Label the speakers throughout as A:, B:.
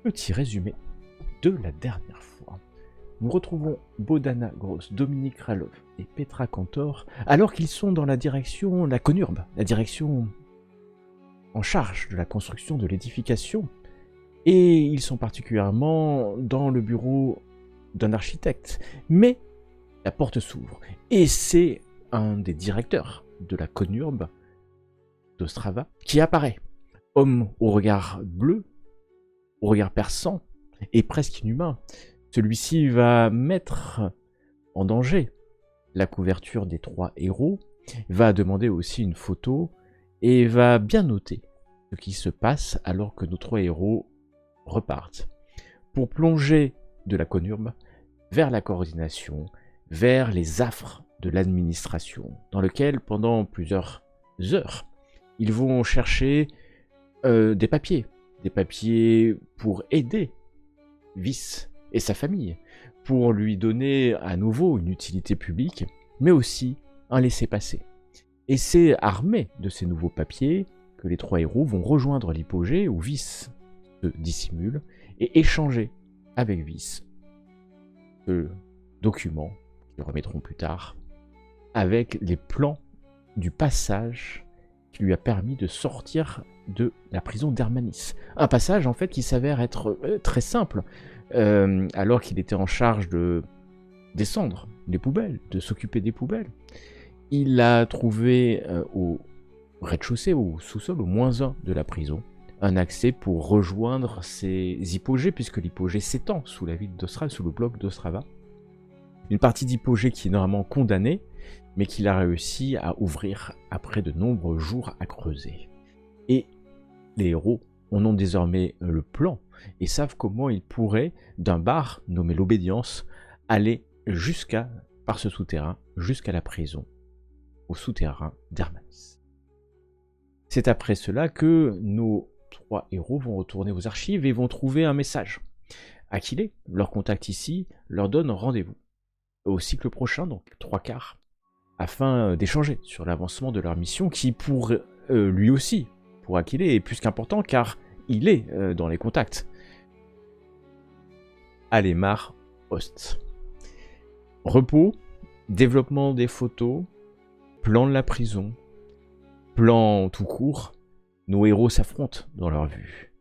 A: Petit résumé de la dernière fois. Nous retrouvons Bodana Gross, Dominique Ralov et Petra Cantor alors qu'ils sont dans la direction, la Conurbe, la direction en charge de la construction de l'édification. Et ils sont particulièrement dans le bureau d'un architecte. Mais la porte s'ouvre et c'est un des directeurs de la Conurbe d'Ostrava qui apparaît. Homme au regard bleu, au regard perçant et presque inhumain. Celui-ci va mettre en danger la couverture des 3 héros, va demander aussi une photo et va bien noter ce qui se passe alors que nos 3 héros repartent pour plonger de la Conurbe vers la coordination, vers les affres de l'administration, dans lequel pendant plusieurs heures, ils vont chercher des papiers pour aider Vice et sa famille, pour lui donner à nouveau une utilité publique, mais aussi un laissez-passer. Et c'est armé de ces nouveaux papiers que les 3 héros vont rejoindre l'hypogée où Vice se dissimule et échanger avec Vice ce document qu'ils remettront plus tard avec les plans du passage qui lui a permis de sortir de la prison d'Hermanis. Un passage en fait qui s'avère être très simple, alors qu'il était en charge de descendre les poubelles, de s'occuper des poubelles. Il a trouvé au rez-de-chaussée, au sous-sol, au -1 de la prison, un accès pour rejoindre ses hypogées, puisque l'hypogée s'étend sous la ville d'Ostrava, sous le bloc d'Ostrava. Une partie d'hypogée qui est normalement condamnée, mais qu'il a réussi à ouvrir après de nombreux jours à creuser. Et les héros en ont désormais le plan et savent comment ils pourraient, d'un bar nommé l'Obédience, aller par ce souterrain, jusqu'à la prison, au souterrain d'Hermanis. C'est après cela que nos 3 héros vont retourner aux archives et vont trouver un message. Achille, leur contact ici, leur donne rendez-vous au cycle prochain, donc 3/4, afin d'échanger sur l'avancement de leur mission qui, pour lui aussi, pour Achille, est plus qu'important car il est dans les contacts. Alemar Ost. Repos, développement des photos, plan de la prison, plan tout court, nos héros s'affrontent dans leur vue.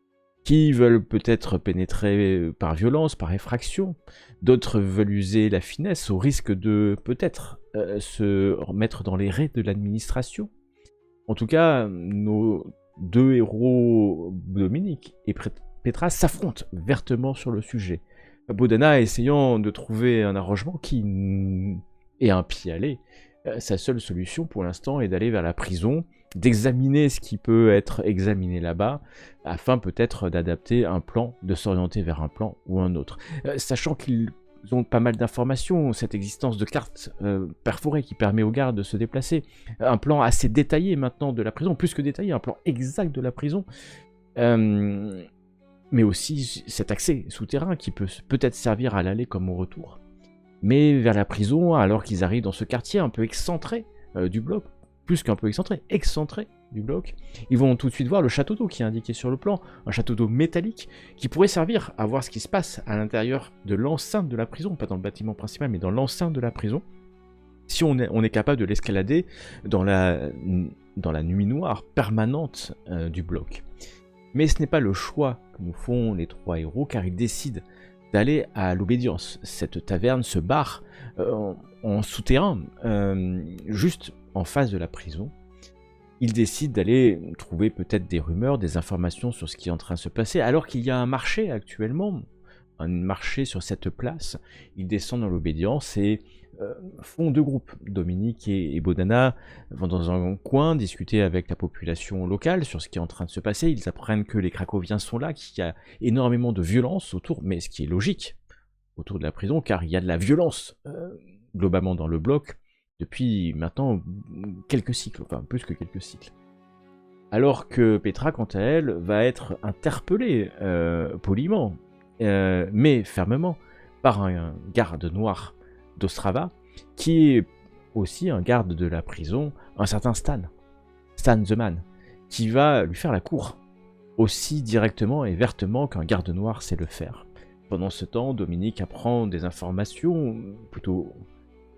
A: Qui veulent peut-être pénétrer par violence, par effraction, d'autres veulent user la finesse au risque de peut-être se remettre dans les raies de l'administration. En tout cas, nos 2 héros, Dominique et Petra, s'affrontent vertement sur le sujet. Bodana essayant de trouver un arrangement qui est un pis-aller. Sa seule solution pour l'instant est d'aller vers la prison, d'examiner ce qui peut être examiné là-bas, afin peut-être d'adapter un plan, de s'orienter vers un plan ou un autre. Sachant qu'ils ont pas mal d'informations, cette existence de cartes perforées qui permet aux gardes de se déplacer, un plan assez détaillé maintenant de la prison, plus que détaillé, un plan exact de la prison, mais aussi cet accès souterrain qui peut peut-être servir à l'aller comme au retour. Mais vers la prison, alors qu'ils arrivent dans ce quartier un peu excentré du bloc, plus qu'un peu excentré du bloc, ils vont tout de suite voir le château d'eau qui est indiqué sur le plan, un château d'eau métallique qui pourrait servir à voir ce qui se passe à l'intérieur de l'enceinte de la prison, pas dans le bâtiment principal, mais dans l'enceinte de la prison. Si on est capable de l'escalader dans la nuit noire permanente du bloc. Mais ce n'est pas le choix que nous font les 3 héros, car ils décident d'aller à l'Obédience, cette taverne, ce bar en souterrain, juste en face de la prison. Ils décident d'aller trouver peut-être des rumeurs, des informations sur ce qui est en train de se passer, alors qu'il y a un marché actuellement, un marché sur cette place. Ils descendent dans l'Obédience et font 2 groupes. Dominique et Bodana vont dans un coin discuter avec la population locale sur ce qui est en train de se passer. Ils apprennent que les Cracoviens sont là, qu'il y a énormément de violence autour, mais ce qui est logique, autour de la prison, car il y a de la violence globalement dans le bloc depuis maintenant quelques cycles, enfin plus que quelques cycles. Alors que Petra, quant à elle, va être interpellée poliment, mais fermement, par un garde noir d'Ostrava, qui est aussi un garde de la prison, un certain Stan the Man, qui va lui faire la cour aussi directement et vertement qu'un garde noir sait le faire. Pendant ce temps, Dominique apprend des informations plutôt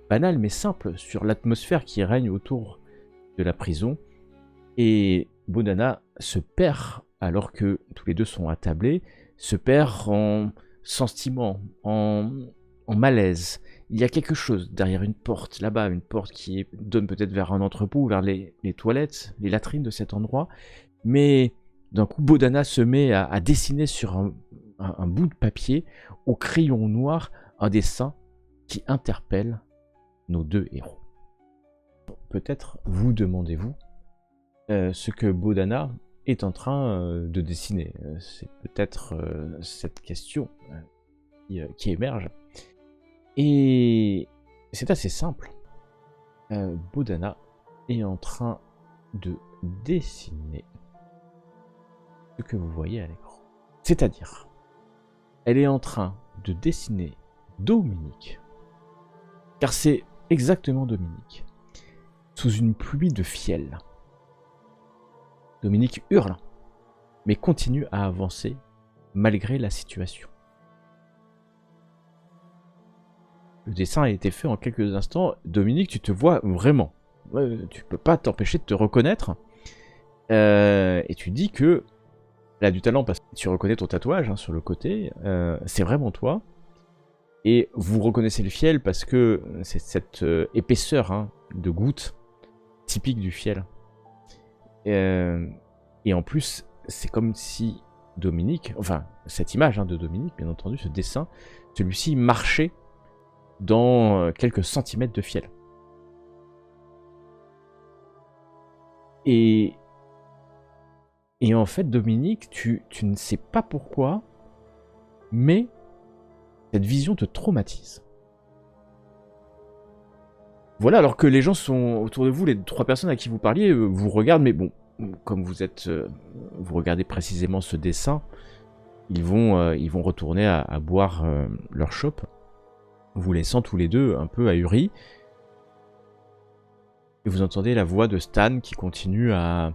A: banales mais simples sur l'atmosphère qui règne autour de la prison. Et Bodana se perd alors que tous les deux sont attablés, se perd en sentiment, en malaise. Il y a quelque chose derrière une porte, là-bas, une porte qui donne peut-être vers un entrepôt, vers les toilettes, les latrines de cet endroit. Mais d'un coup, Bodana se met à dessiner sur un bout de papier, au crayon noir, un dessin qui interpelle nos deux héros. Peut-être vous demandez-vous ce que Bodana est en train de dessiner. C'est peut-être cette question qui émerge. Et c'est assez simple. Bodana est en train de dessiner ce que vous voyez à l'écran. C'est-à-dire, elle est en train de dessiner Dominique, car c'est exactement Dominique, sous une pluie de fiel. Dominique hurle, mais continue à avancer malgré la situation. Le dessin a été fait en quelques instants. Dominique, tu te vois vraiment. Tu peux pas t'empêcher de te reconnaître. Et tu dis que elle a du talent parce que tu reconnais ton tatouage sur le côté. C'est vraiment toi. Et vous reconnaissez le fiel parce que c'est cette épaisseur de gouttes typique du fiel. Et en plus, c'est comme si Dominique, enfin cette image de Dominique, bien entendu, ce dessin, celui-ci marchait dans quelques centimètres de fiel. Et en fait, Dominique, tu ne sais pas pourquoi, mais cette vision te traumatise. Voilà, alors que les gens sont autour de vous, les 3 personnes à qui vous parliez, vous regardent, mais bon, comme vous regardez précisément ce dessin, ils vont retourner à boire leur chope, vous laissant tous les deux un peu ahuris. Et vous entendez la voix de Stan qui continue à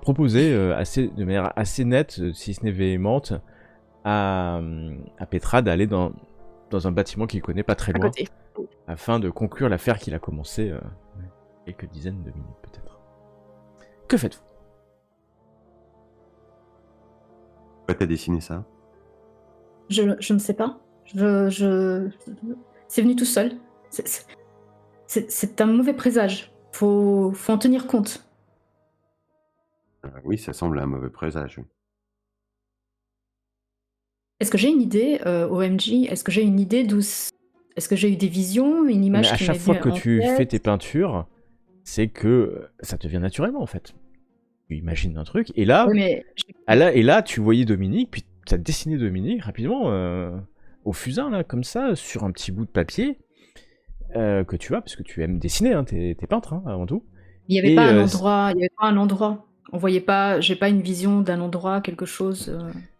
A: proposer de manière assez nette, si ce n'est véhémente, à Petra d'aller dans un bâtiment qu'il connaît pas très loin, afin de conclure l'affaire qu'il a commencé quelques dizaines de minutes peut-être. Que faites-vous?
B: Pourquoi t'as dessiné ça?
C: Je ne sais pas. C'est venu tout seul. C'est un mauvais présage. Faut en tenir compte.
B: Oui, ça semble un mauvais présage. Oui.
C: Est-ce que j'ai une idée, OMG? Est-ce que j'ai une idée est-ce que j'ai eu des visions, une
A: Mais
C: image
A: à
C: qui
A: chaque
C: m'est
A: fois
C: venue
A: que
C: en
A: tu fais
C: tête?
A: tes peintures, c'est que ça te vient naturellement en fait. Tu imagines un truc, et là,
C: Oui, mais
A: tu voyais Dominique, puis tu as dessiné Dominique rapidement au fusain, là, comme ça, sur un petit bout de papier que tu as, parce que tu aimes dessiner, t'es peintre avant tout.
C: il n'y avait
A: Et
C: pas un endroit, il y avait pas un endroit. On voyait pas, j'ai pas une vision d'un endroit, quelque chose.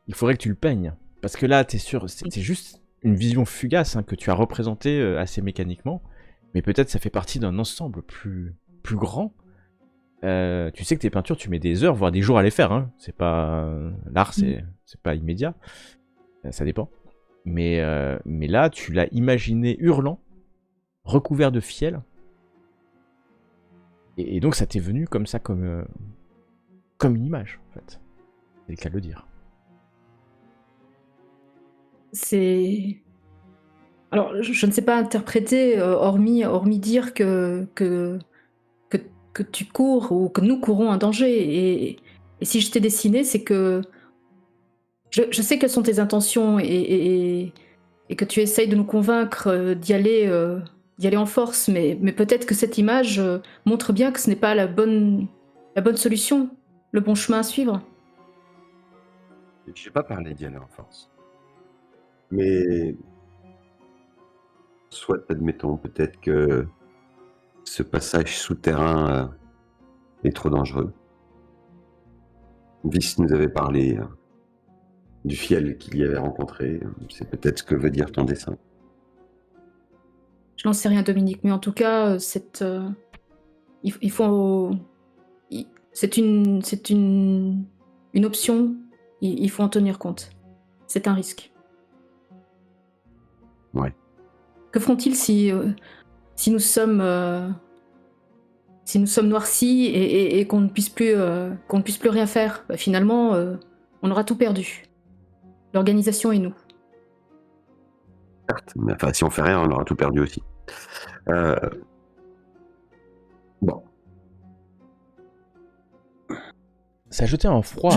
A: il faudrait que tu le peignes, parce que là, t'es sûr, c'est juste une vision fugace que tu as représentée assez mécaniquement, mais peut-être ça fait partie d'un ensemble plus grand. Tu sais que tes peintures, tu mets des heures, voire des jours à les faire. C'est pas l'art, c'est pas immédiat. Ça dépend. Mais là, tu l'as imaginé hurlant, recouvert de fiel, et donc ça t'est venu comme ça, comme une image, en fait. C'est le cas de le dire.
C: C'est. Alors, je ne sais pas interpréter, hormis dire que tu cours ou que nous courons un danger. Et si je t'ai dessiné, c'est que je sais quelles sont tes intentions et que tu essayes de nous convaincre d'y aller en force, mais peut-être que cette image montre bien que ce n'est pas la bonne solution, le bon chemin à suivre.
B: Je n'ai pas parlé d'y aller en force. Mais soit, admettons, peut-être que ce passage souterrain est trop dangereux. Vice nous avait parlé du fiel qu'il y avait rencontré. C'est peut-être ce que veut dire ton dessin.
C: Je n'en sais rien, Dominique, mais en tout cas, il faut. C'est une option Il faut en tenir compte. C'est un risque.
B: Ouais.
C: Que feront-ils si nous sommes noircis et qu'on ne puisse plus rien faire? Bah, finalement, on aura tout perdu. L'organisation et nous.
B: Certes. Mais enfin, si on fait rien, on aura tout perdu aussi. Euh, Bon.
A: Ça a jeté un froid,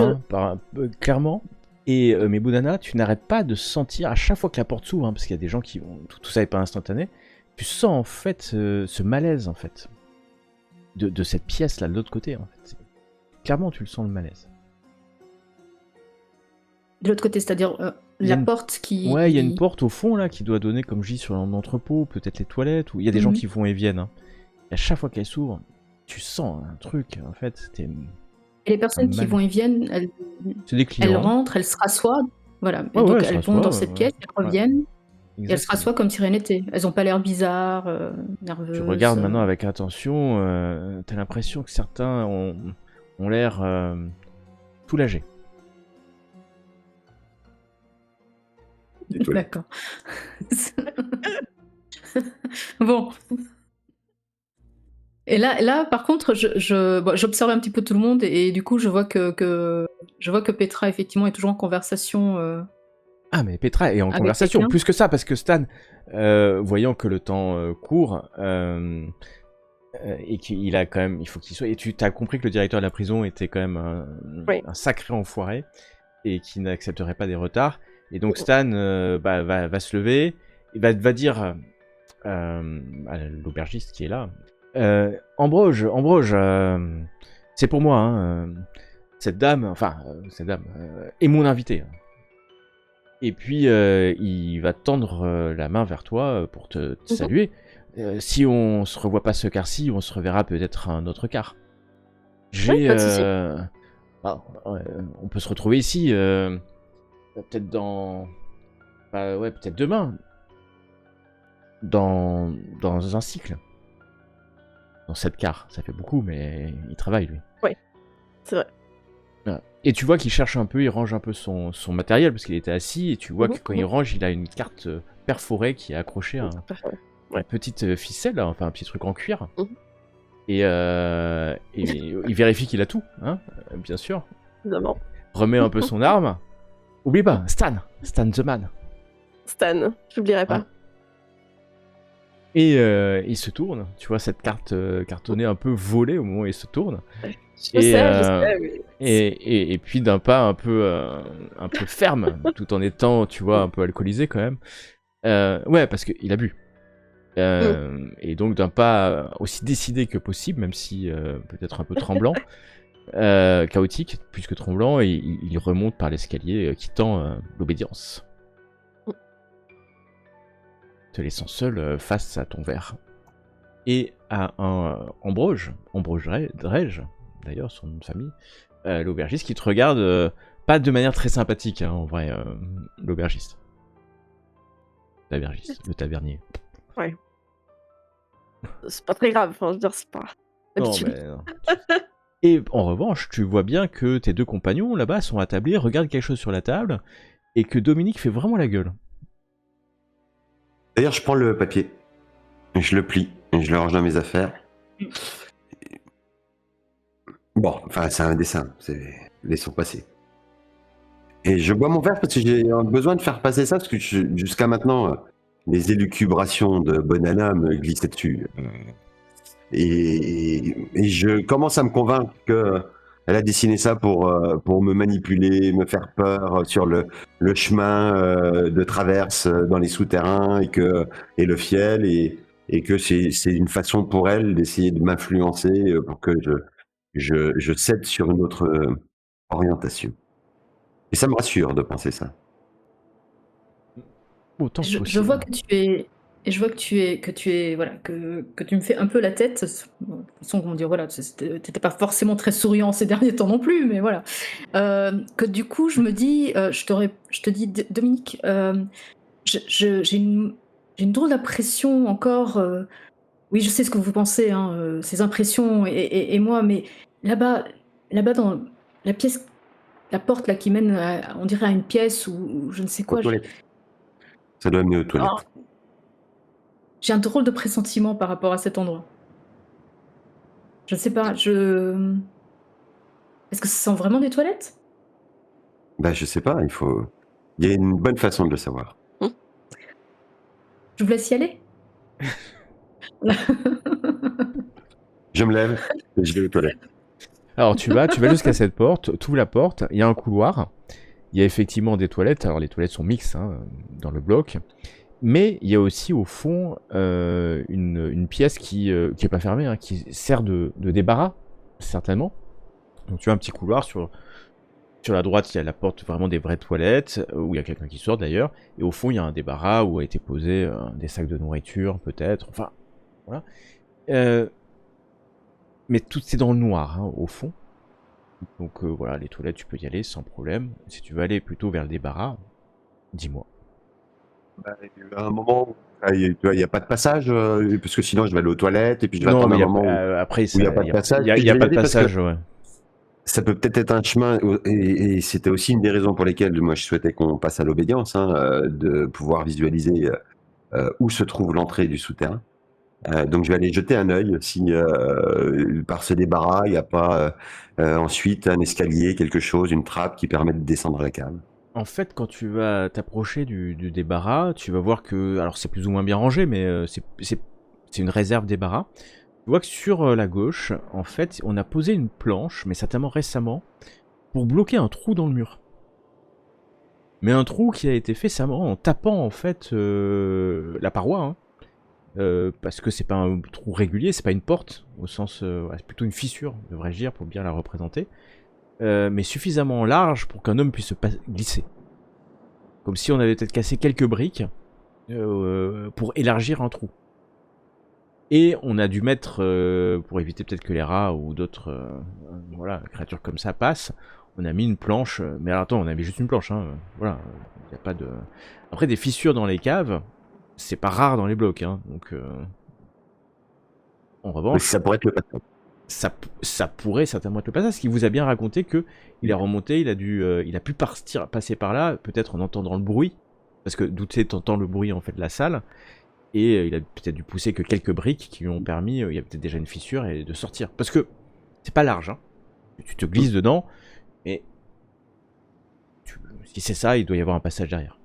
C: Je-
A: clairement. Et mais Boudana, tu n'arrêtes pas de sentir à chaque fois que la porte s'ouvre, parce qu'il y a des gens qui vont. Tout ça n'est pas instantané. Tu sens en fait ce malaise en fait de cette pièce là de l'autre côté en fait. Clairement, tu le sens le malaise.
C: De l'autre côté, c'est-à-dire
A: Il y a
C: la
A: une-
C: porte qui...
A: Ouais, il y a une porte au fond là qui doit donner, comme je dis, sur l'entrepôt, peut-être les toilettes. Ou il y a des gens
C: Mhm.
A: qui vont et viennent. Hein. Et à chaque fois qu'elle s'ouvre, tu sens un truc. En fait,
C: Et les personnes qui
A: mal.
C: vont et viennent,
A: C'est des
C: elles
A: clients.
C: rentrent, elles se rassoient. Voilà. Et
A: Ouais,
C: donc
A: elles se
C: elles
A: rassoient,
C: vont dans cette
A: ouais.
C: pièce, elles reviennent, et elles se
A: Exactement.
C: rassoient comme si rien n'était. Elles n'ont pas l'air bizarres, nerveuses.
A: Tu regardes maintenant avec attention, t'as l'impression que certains ont l'air soulagés.
B: Désolé.
C: D'accord. Bon. Et là, par contre, j'observe un petit peu tout le monde et du coup, je vois que Petra effectivement est toujours en conversation.
A: Ah, mais Petra est en
C: Avec
A: conversation,
C: quelqu'un.
A: plus que ça, parce que Stan, voyant que le temps court, et qu'il a quand même, il faut qu'il soit. Et tu as compris que le directeur de la prison était quand même
D: Oui.
A: un sacré enfoiré et qui n'accepterait pas des retards. Et donc Stan va se lever, il va dire à l'aubergiste qui est là, Ambroge, c'est pour moi, hein, cette dame est mon invitée. Et puis il va tendre la main vers toi pour te saluer. Si on se revoit pas ce quart-ci, on se reverra peut-être un autre quart.
D: Oui, pas de souci.
A: On peut se retrouver ici, peut-être peut-être demain, dans un cycle. Dans 7 quarts, ça fait beaucoup, mais il travaille lui.
D: C'est vrai.
A: Voilà. Et tu vois qu'il cherche un peu, il range un peu son matériel parce qu'il était assis, et tu vois que quand il range, il a une carte perforée qui est accrochée à une petite ficelle, enfin un petit truc en cuir. Et il vérifie qu'il a tout, hein, bien sûr.
D: Évidemment.
A: Remet un peu son arme. Oublie pas, Stan the man.
D: Stan, j'oublierai pas.
A: Ouais. Et il se tourne, tu vois cette carte cartonnée un peu volée au moment où il se tourne.
D: Je sais, oui.
A: Et puis d'un pas un peu ferme, tout en étant, tu vois, un peu alcoolisé quand même. Ouais, parce qu'il a bu. Et donc d'un pas aussi décidé que possible, même si peut-être un peu tremblant, chaotique, plus que tremblant, et il remonte par l'escalier quittant l'obédience. Te laissant seul face à ton verre. Et à un Ambroge Drej, d'ailleurs son nom de famille, l'aubergiste qui te regarde pas de manière très sympathique, hein, en vrai, l'aubergiste. Le tavernier.
D: Ouais. C'est pas très grave, enfin, je veux dire, c'est pas d'habitude.
A: Non. Et en revanche, tu vois bien que tes deux compagnons là-bas sont attablés, regardent quelque chose sur la table, et que Dominique fait vraiment la gueule.
B: D'ailleurs, je prends le papier, je le plie, et je le range dans mes affaires. Bon, enfin, c'est un dessin, laissons passer. Et je bois mon verre parce que j'ai besoin de faire passer ça, parce que jusqu'à maintenant, les élucubrations de Bonana me glissaient dessus. Et je commence à me convaincre que elle a dessiné ça pour me manipuler, me faire peur sur le chemin de traverse dans les souterrains et le fiel, et que c'est une façon pour elle d'essayer de m'influencer pour que je cède sur une autre orientation. Et ça me rassure de penser ça.
A: Autant que
C: Je
A: possible.
C: vois que tu es, voilà, que tu me fais un peu la tête. Bon, de toute façon, on dire, voilà, t'étais pas forcément très souriant ces derniers temps non plus, mais voilà. Que du coup, je me dis, je te dis, Dominique, j'ai une drôle d'impression encore. Oui, je sais ce que vous pensez, ces impressions et moi, mais là-bas dans la pièce la porte là qui mène, on dirait à une pièce ou je ne sais
B: Aux
C: quoi.
B: toilettes. Ça doit amener aux
C: Alors,
B: toilettes.
C: j'ai un drôle de pressentiment par rapport à cet endroit. Je ne sais pas, est-ce que ça sent vraiment des toilettes?
B: Bah, je sais pas, il y a une bonne façon de le savoir.
C: Je vous laisse y aller?
B: Je me lève et je vais aux toilettes.
A: Alors tu vas jusqu'à cette porte, tu ouvres la porte, il y a un couloir, il y a effectivement des toilettes, alors les toilettes sont mixtes hein, dans le bloc, mais il y a aussi au fond une pièce qui est pas fermée, hein, qui sert de débarras, certainement. Donc tu as un petit couloir, sur la droite il y a la porte vraiment des vraies toilettes, où il y a quelqu'un qui sort d'ailleurs, et au fond il y a un débarras où a été posé des sacs de nourriture peut-être, enfin voilà. Mais tout c'est dans le noir hein, au fond. Donc voilà, les toilettes tu peux y aller sans problème. Si tu veux aller plutôt vers le débarras, dis-moi.
B: Bah, à un moment où tu vois, il n'y a pas de passage, parce que sinon je vais aller aux toilettes et puis je vais
A: Non,
B: attendre
A: mais
B: un moment
A: après,
B: où il n'y a pas de passage.
A: il
B: Puis
A: y
B: je
A: a
B: vais y
A: pas de
B: aller parce que
A: passage, ouais.
B: ça peut peut-être être un chemin, et c'était aussi une des raisons pour lesquelles moi je souhaitais qu'on passe à l'obédience, hein, de pouvoir visualiser où se trouve l'entrée du souterrain. Donc je vais aller jeter un œil si par ce débarras il n'y a pas ensuite un escalier, quelque chose, une trappe qui permet de descendre à la cave.
A: En fait, quand tu vas t'approcher du débarras, tu vas voir que, alors c'est plus ou moins bien rangé, mais c'est une réserve débarras. Tu vois que sur la gauche, en fait, on a posé une planche, mais certainement récemment, pour bloquer un trou dans le mur. Mais un trou qui a été fait récemment en tapant en fait la paroi, hein. Parce que c'est pas un trou régulier, c'est pas une porte, au sens, ouais, c'est plutôt une fissure, devrais-je dire, pour bien la représenter. Mais suffisamment large pour qu'un homme puisse se glisser. Comme si on avait peut-être cassé quelques briques pour élargir un trou. Et on a dû mettre, pour éviter peut-être que les rats ou d'autres voilà, créatures comme ça passent, on a mis une planche. Mais alors attends, on a mis juste une planche, hein, voilà. Y a pas de... Après, des fissures dans les caves, c'est pas rare dans les blocs, hein, donc en
B: Mais
A: revanche,
B: ça pourrait être le passage.
A: ça pourrait certainement être le passage, parce qu'il vous a bien raconté que il est remonté, il a pu passer par là, peut-être en entendant le bruit, parce que d'où tu sais, t'entends le bruit en fait de la salle, et il a peut-être dû pousser que quelques briques qui lui ont permis, il y a peut-être déjà une fissure, et de sortir. Parce que c'est pas large, hein. Tu te glisses dedans, mais si c'est ça, il doit y avoir un passage derrière.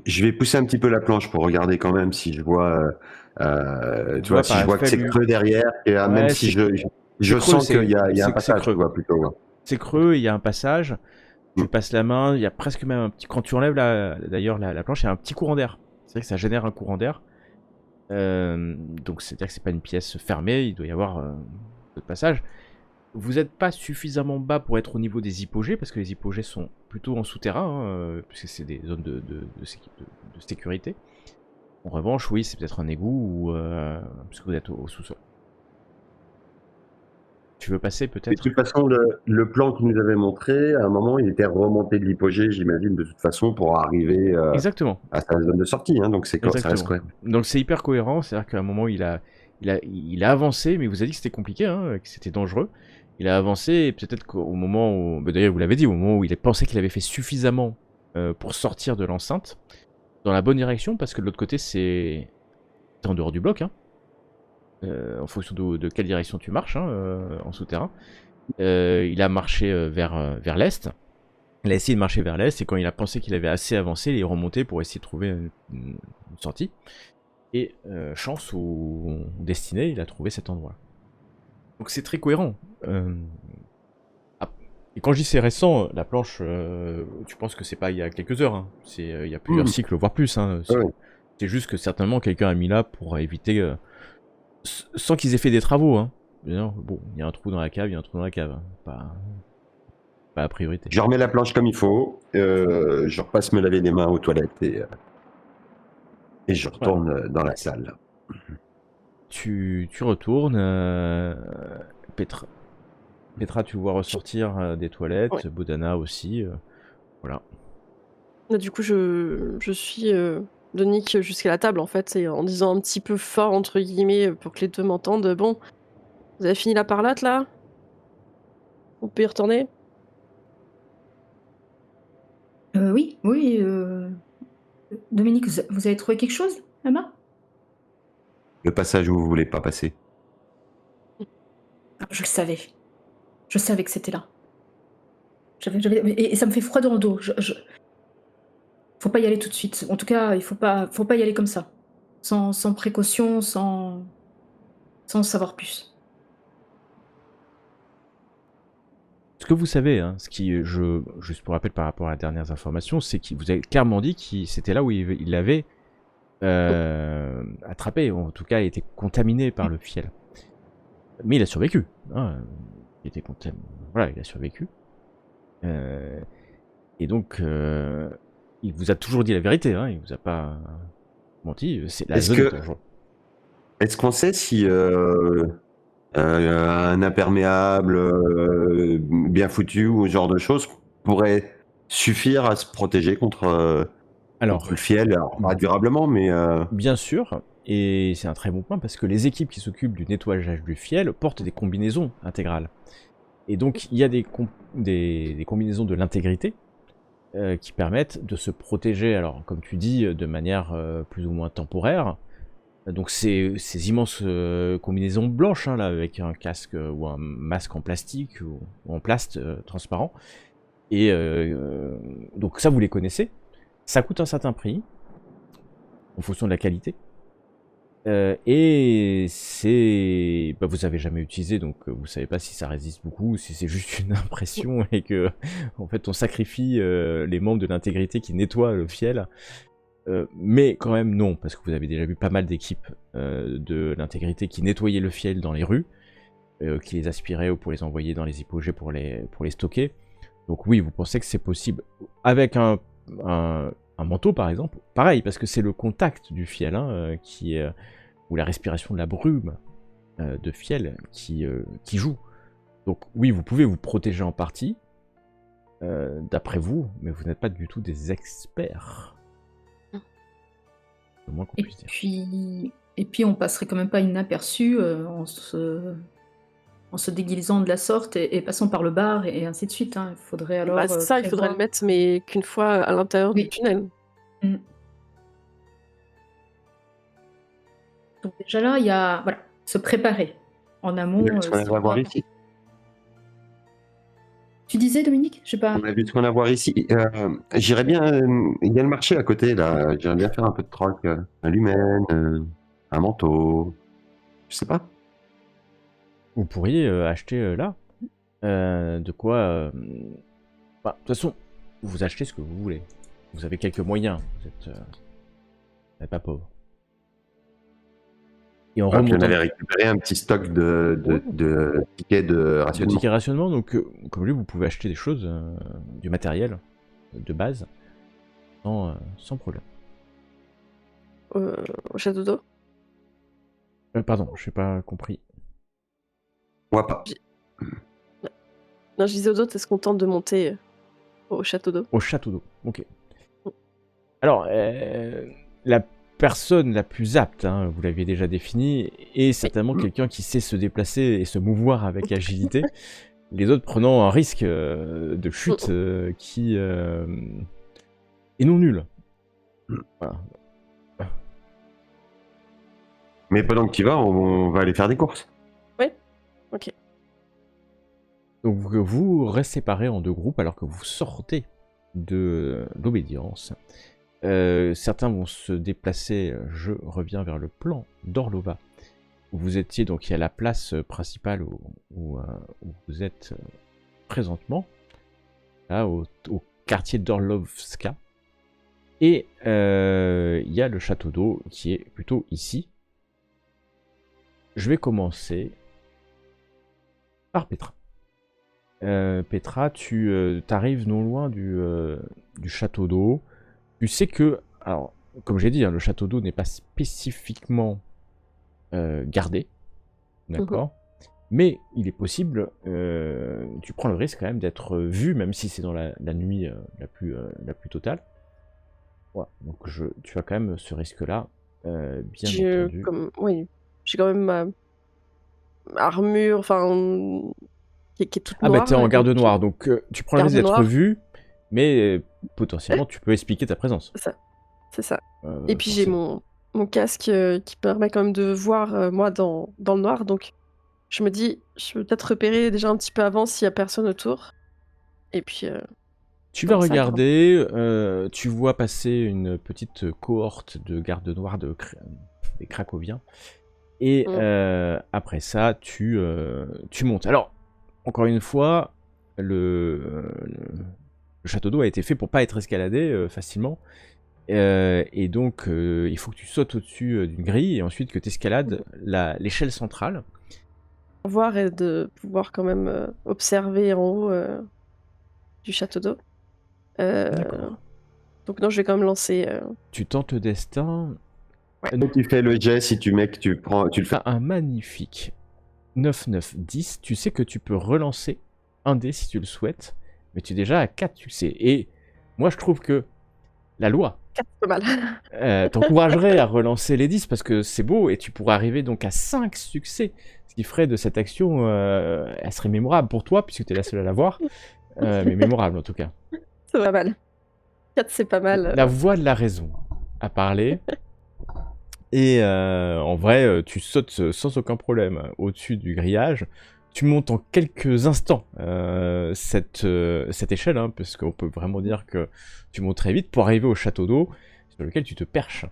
B: Je vais pousser un petit peu la planche pour regarder quand même si je vois, tu vois, si je vois que c'est creux derrière, et
A: Ouais,
B: même si je
A: creux,
B: sens qu'il y a un
A: c'est
B: passage, tu
A: creux.
B: vois, plutôt. Ouais.
A: C'est creux, il y a un passage, tu
B: Mm.
A: passes la main, il y a presque même un petit... Quand tu enlèves d'ailleurs la planche, il y a un petit courant d'air. C'est vrai que ça génère un courant d'air. Donc c'est-à-dire que c'est pas une pièce fermée, il doit y avoir d'autres passages. Vous n'êtes pas suffisamment bas pour être au niveau des hypogées, parce que les hypogées sont plutôt en souterrain, hein, puisque c'est des zones de sécurité. En revanche, oui, c'est peut-être un égout, ou puisque vous êtes au sous-sol. Tu veux passer
B: Et de
A: peut-être?
B: toute façon, le plan qu'il nous avait montré, à un moment, il était remonté de l'hypogée, j'imagine, de toute façon, pour arriver
A: Exactement.
B: à sa zone de sortie. Hein, donc ça reste
A: Exactement.
B: cohérent.
A: Donc c'est hyper cohérent, c'est-à-dire qu'à un moment il a avancé, mais il vous a dit que c'était compliqué, hein, que c'était dangereux. Il a avancé, et peut-être qu'au moment où, bah, d'ailleurs vous l'avez dit, au moment où il a pensé qu'il avait fait suffisamment pour sortir de l'enceinte, dans la bonne direction, parce que de l'autre côté c'est en dehors du bloc, hein, en fonction de quelle direction tu marches, hein, en souterrain. Il a marché vers l'est. Il a essayé de marcher vers l'est, et quand il a pensé qu'il avait assez avancé, il est remonté pour essayer de trouver une sortie. Et chance ou destinée, il a trouvé cet endroit. Donc c'est très cohérent. Et quand je dis c'est récent, la planche, tu penses que c'est pas il y a quelques heures, hein. C'est il y a plusieurs cycles, voire plus, hein.
B: Ouais.
A: C'est juste que certainement quelqu'un a mis là pour éviter, sans qu'ils aient fait des travaux, hein. Bon, il y a un trou dans la cave, il y a un trou dans la cave, hein. Pas la priorité.
B: Je remets la planche comme il faut, je repasse me laver les mains aux toilettes et je retourne dans la salle.
A: Tu retournes, Petra, tu vois ressortir des toilettes,
D: Ouais.
A: Bodana aussi, voilà.
D: Là, du coup, je suis de Nick jusqu'à la table, en fait, et en disant un petit peu fort, entre guillemets, pour que les deux m'entendent. Bon, vous avez fini la parlate, là? On peut y retourner?
C: Oui, oui, Dominique, vous avez trouvé quelque chose là-bas?
B: Le passage où vous voulez pas passer.
C: Ah, je le savais. Je savais que c'était là. Et ça me fait froid dans le dos. Faut pas y aller tout de suite. En tout cas, faut pas y aller comme ça. Sans précaution, sans savoir plus.
A: Ce que vous savez, hein, juste pour rappel par rapport à les dernières informations, c'est qu'il vous a clairement dit que c'était là où il l'avait attrapé, ou en tout cas été contaminé par le fiel. Mais il a survécu. Hein. Il était contaminé. Voilà, il a survécu. Et donc, il vous a toujours dit la vérité. Hein, il vous a pas menti. C'est la
B: Est-ce
A: zone est
B: que
A: dangereuse.
B: est-ce qu'on sait si un imperméable bien foutu ou ce genre de choses pourrait suffire à se protéger contre
A: Alors,
B: le fiel, alors pas durablement, mais
A: bien sûr, et c'est un très bon point parce que les équipes qui s'occupent du nettoyage du fiel portent des combinaisons intégrales. Et donc, il y a des combinaisons de l'intégrité qui permettent de se protéger, alors comme tu dis, de manière plus ou moins temporaire. Donc ces immenses combinaisons blanches, hein, là, avec un casque ou un masque en plastique ou en plast transparent. Et donc ça, vous les connaissez. Ça coûte un certain prix, en fonction de la qualité. Et c'est... Bah, vous avez jamais utilisé, donc vous savez pas si ça résiste beaucoup, si c'est juste une impression et que en fait on sacrifie les membres de l'intégrité qui nettoient le fiel. Mais quand même non, parce que vous avez déjà vu pas mal d'équipes de l'intégrité qui nettoyaient le fiel dans les rues, qui les aspiraient ou pour les envoyer dans les hypogées pour les stocker. Donc oui, vous pensez que c'est possible avec un manteau par exemple. Pareil, parce que c'est le contact du fiel hein, ou la respiration de la brume de fiel qui joue. Donc oui, vous pouvez vous protéger en partie, d'après vous, mais vous n'êtes pas du tout des experts. Le moins qu'on
C: Et
A: puisse dire.
C: puis on passerait quand même pas inaperçu en se déguisant de la sorte et passant par le bar et ainsi de suite. Hein. Il faudrait alors
D: Bah, c'est ça, il faudrait le
C: prévoir.
D: mettre, mais qu'une fois à l'intérieur du
C: Oui.
D: tunnel.
C: Mm. Donc déjà là, il y a voilà, se préparer en
B: on
C: amont.
B: a vu ce qu'on avait à voir ici.
C: Tu disais Dominique? Je sais pas.
B: On a vu ce qu'on a à voir ici. J'irais bien. Il y a le marché à côté là. J'irais bien faire un peu de troc. Un lumen, un manteau. Je sais pas.
A: Vous pourriez acheter là de quoi. Bah, de toute façon, vous achetez ce que vous voulez. Vous avez quelques moyens. Vous n'êtes pas pauvre. Et en
B: Puis on
A: remontant.
B: avait récupéré un petit stock de tickets de
A: Le
B: rationnement.
A: ticket rationnement, donc comme lui, vous pouvez acheter des choses, du matériel de base, sans problème.
D: Au château d'eau.
A: Pardon, je n'ai pas compris.
B: Moi pas.
D: Non, je disais aux autres, est-ce qu'on tente de monter au château d'eau?
A: Au château d'eau, ok. Alors, la personne la plus apte, hein, vous l'aviez déjà défini, est certainement quelqu'un qui sait se déplacer et se mouvoir avec agilité. Les autres prenant un risque de chute qui est non nul. Voilà.
B: Mais pendant que tu vas, on va aller faire des courses.
D: Ouais. Ok.
A: Donc vous restez séparés en deux groupes alors que vous sortez de l'obédience. Certains vont se déplacer, je reviens vers le plan d'Orlova, où vous étiez, donc il y a la place principale où vous êtes présentement, là au quartier d'Orlovska, et il y a le château d'eau qui est plutôt ici. Je vais commencer par Petra. Petra, tu arrives non loin du château d'eau. Tu sais que, alors, comme j'ai dit, hein, le château d'eau n'est pas spécifiquement gardé, d'accord. Mais il est possible, tu prends le risque quand même d'être vu, même si c'est dans la nuit la plus totale. Voilà, donc tu as quand même ce risque-là, bien entendu.
D: Oui, j'ai quand même ma armure, enfin qui est toute
A: Ah
D: noire.
A: bah t'es en
D: et
A: garde
D: donc,
A: noire, donc tu prends le
D: garde
A: risque d'être
D: noire.
A: vu, mais potentiellement tu peux expliquer ta présence.
D: C'est ça. Et puis j'ai
A: forcément.
D: mon casque qui permet quand même de voir moi dans le noir, donc je me dis, je peux peut-être repérer déjà un petit peu avant s'il y a personne autour. Et puis
A: Tu vas
D: comme ça, grave.
A: regarder, tu vois passer une petite cohorte de gardes noirs des Cracoviens. Et après ça, tu montes. Alors, encore une fois, le château d'eau a été fait pour pas être escaladé facilement. Et donc, il faut que tu sautes au-dessus d'une grille et ensuite que tu escalades l'échelle centrale.
D: Voir et de pouvoir quand même observer en haut du château d'eau.
A: D'accord.
D: Donc non, je vais quand même lancer.
A: Tu tentes le destin.
B: Donc, tu fais le jet, si tu mec, tu le fais.
A: T'as un magnifique 9-9-10. Tu sais que tu peux relancer un dé si tu le souhaites, mais tu es déjà à 4 succès. Et moi, je trouve que la loi
D: 4, c'est pas mal.
A: t'encouragerait à relancer les 10 parce que c'est beau et tu pourrais arriver donc à 5 succès. Ce qui ferait de cette action, elle serait mémorable pour toi puisque tu es la seule à l'avoir, mais mémorable en tout cas.
D: C'est pas mal. 4, c'est pas mal.
A: La voix de la raison a parlé. Et en vrai, tu sautes sans aucun problème au-dessus du grillage. Tu montes en quelques instants cette échelle, hein, parce qu'on peut vraiment dire que tu montes très vite pour arriver au château d'eau sur lequel tu te perches.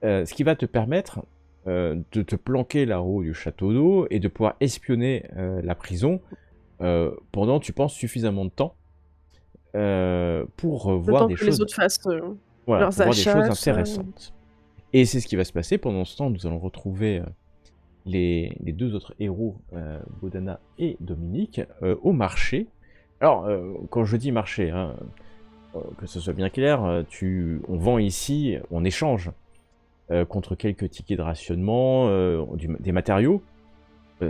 A: Ce qui va te permettre de te planquer là-haut du château d'eau et de pouvoir espionner la prison pendant, tu penses, suffisamment de temps pour
D: Le
A: voir
D: temps
A: des
D: que les
A: choses,
D: autres fassent
A: voilà,
D: leurs
A: pour voir des choses
D: achats.
A: intéressantes. Et c'est ce qui va se passer. Pendant ce temps, nous allons retrouver les deux autres héros, Bodana et Dominique, au marché. Alors, quand je dis marché, hein, que ce soit bien clair, on vend ici, on échange contre quelques tickets de rationnement, des matériaux.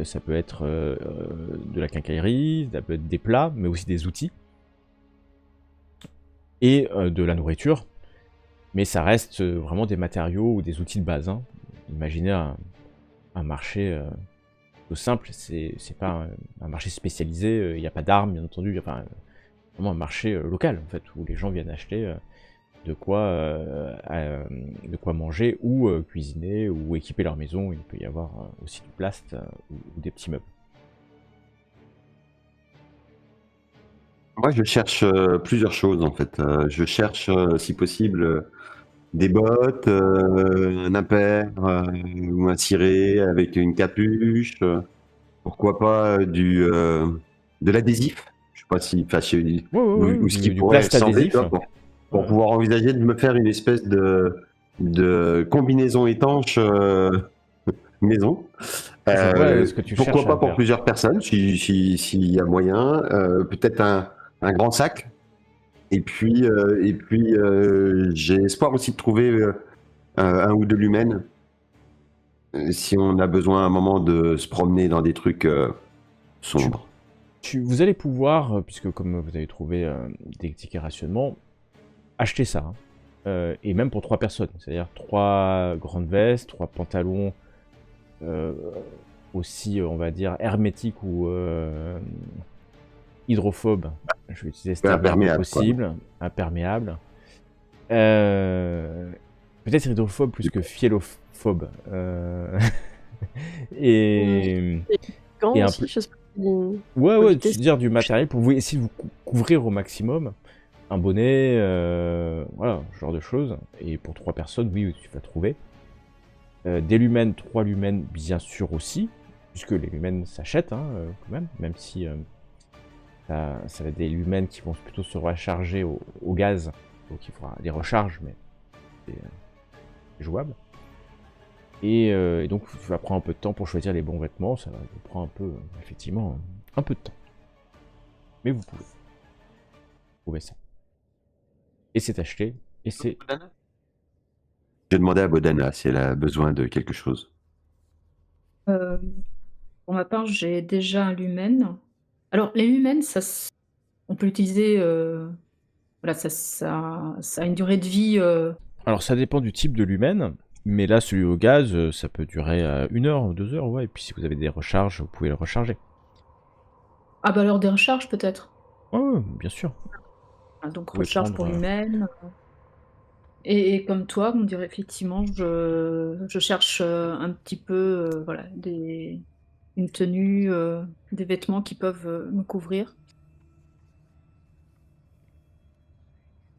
A: Ça peut être de la quincaillerie, ça peut être des plats, mais aussi des outils. Et de la nourriture. Mais ça reste vraiment des matériaux ou des outils de base. Hein. Imaginez un marché tout simple, c'est pas un marché spécialisé, il n'y a pas d'armes, bien entendu, il y a vraiment un marché local, en fait, où les gens viennent acheter de quoi manger ou cuisiner ou équiper leur maison. Il peut y avoir aussi du plast ou des petits meubles.
B: Moi, je cherche plusieurs choses, en fait. Je cherche, si possible, des bottes, un impair ou un ciré avec une capuche. Pourquoi pas de l'adhésif. Je sais pas si, ou ce qui
A: Du
B: pourrait
A: plast
B: ressembler, tu
A: adhésif.
B: vois, pour pouvoir envisager de me faire une espèce de combinaison étanche maison.
A: Je vois ce que tu
B: Pourquoi
A: cherches,
B: pas pour
A: Albert.
B: plusieurs personnes, s'il y a moyen. Peut-être un grand sac. Et puis j'ai espoir aussi de trouver un ou deux lumens. Si on a besoin à un moment de se promener dans des trucs sombres.
A: Vous allez pouvoir, puisque comme vous avez trouvé des tickets rationnement, acheter ça. Hein. Et même pour 3 personnes. C'est-à-dire 3 grandes vestes, 3 pantalons aussi, on va dire, hermétiques ou hydrophobes. Je vais utiliser ce terme le plus possible. Imperméable. Peut-être hydrophobe plus que fielophobe. Et
D: Gants
A: et un
D: aussi,
A: peu-
D: je sais pas.
A: Ouais,
D: éviter
A: tu veux dire du matériel pour vous essayer de vous couvrir au maximum. Un bonnet, voilà, ce genre de choses. Et pour 3 personnes, oui, tu vas trouver. Des lumens, 3 lumens, bien sûr aussi, puisque les lumens s'achètent, hein, quand même si ça va être des lumens qui vont plutôt se recharger au gaz, donc il faudra des recharges, mais c'est jouable. Et donc, tu vas prendre un peu de temps pour choisir les bons vêtements, ça va vous prendre effectivement, un peu de temps. Mais vous pouvez trouver ça. Et c'est acheté, et c'est...
B: J'ai demandé à Bodana si elle a besoin de quelque chose.
C: Pour ma part, j'ai déjà un lumen. Alors, les lumens, on peut l'utiliser. Voilà, ça a une durée de vie.
A: Alors, ça dépend du type de lumen, mais là, celui au gaz, ça peut durer 1 heure ou 2 heures, ouais. Et puis, si vous avez des recharges, vous pouvez le recharger.
C: Ah bah alors des recharges peut-être.
A: Ouais, bien sûr.
C: Ah, donc
A: Vous pouvez
C: recharge pour
A: prendre,
C: l'humaine. Et comme toi, on dirait effectivement, je cherche un petit peu voilà, une tenue, des vêtements qui peuvent me couvrir.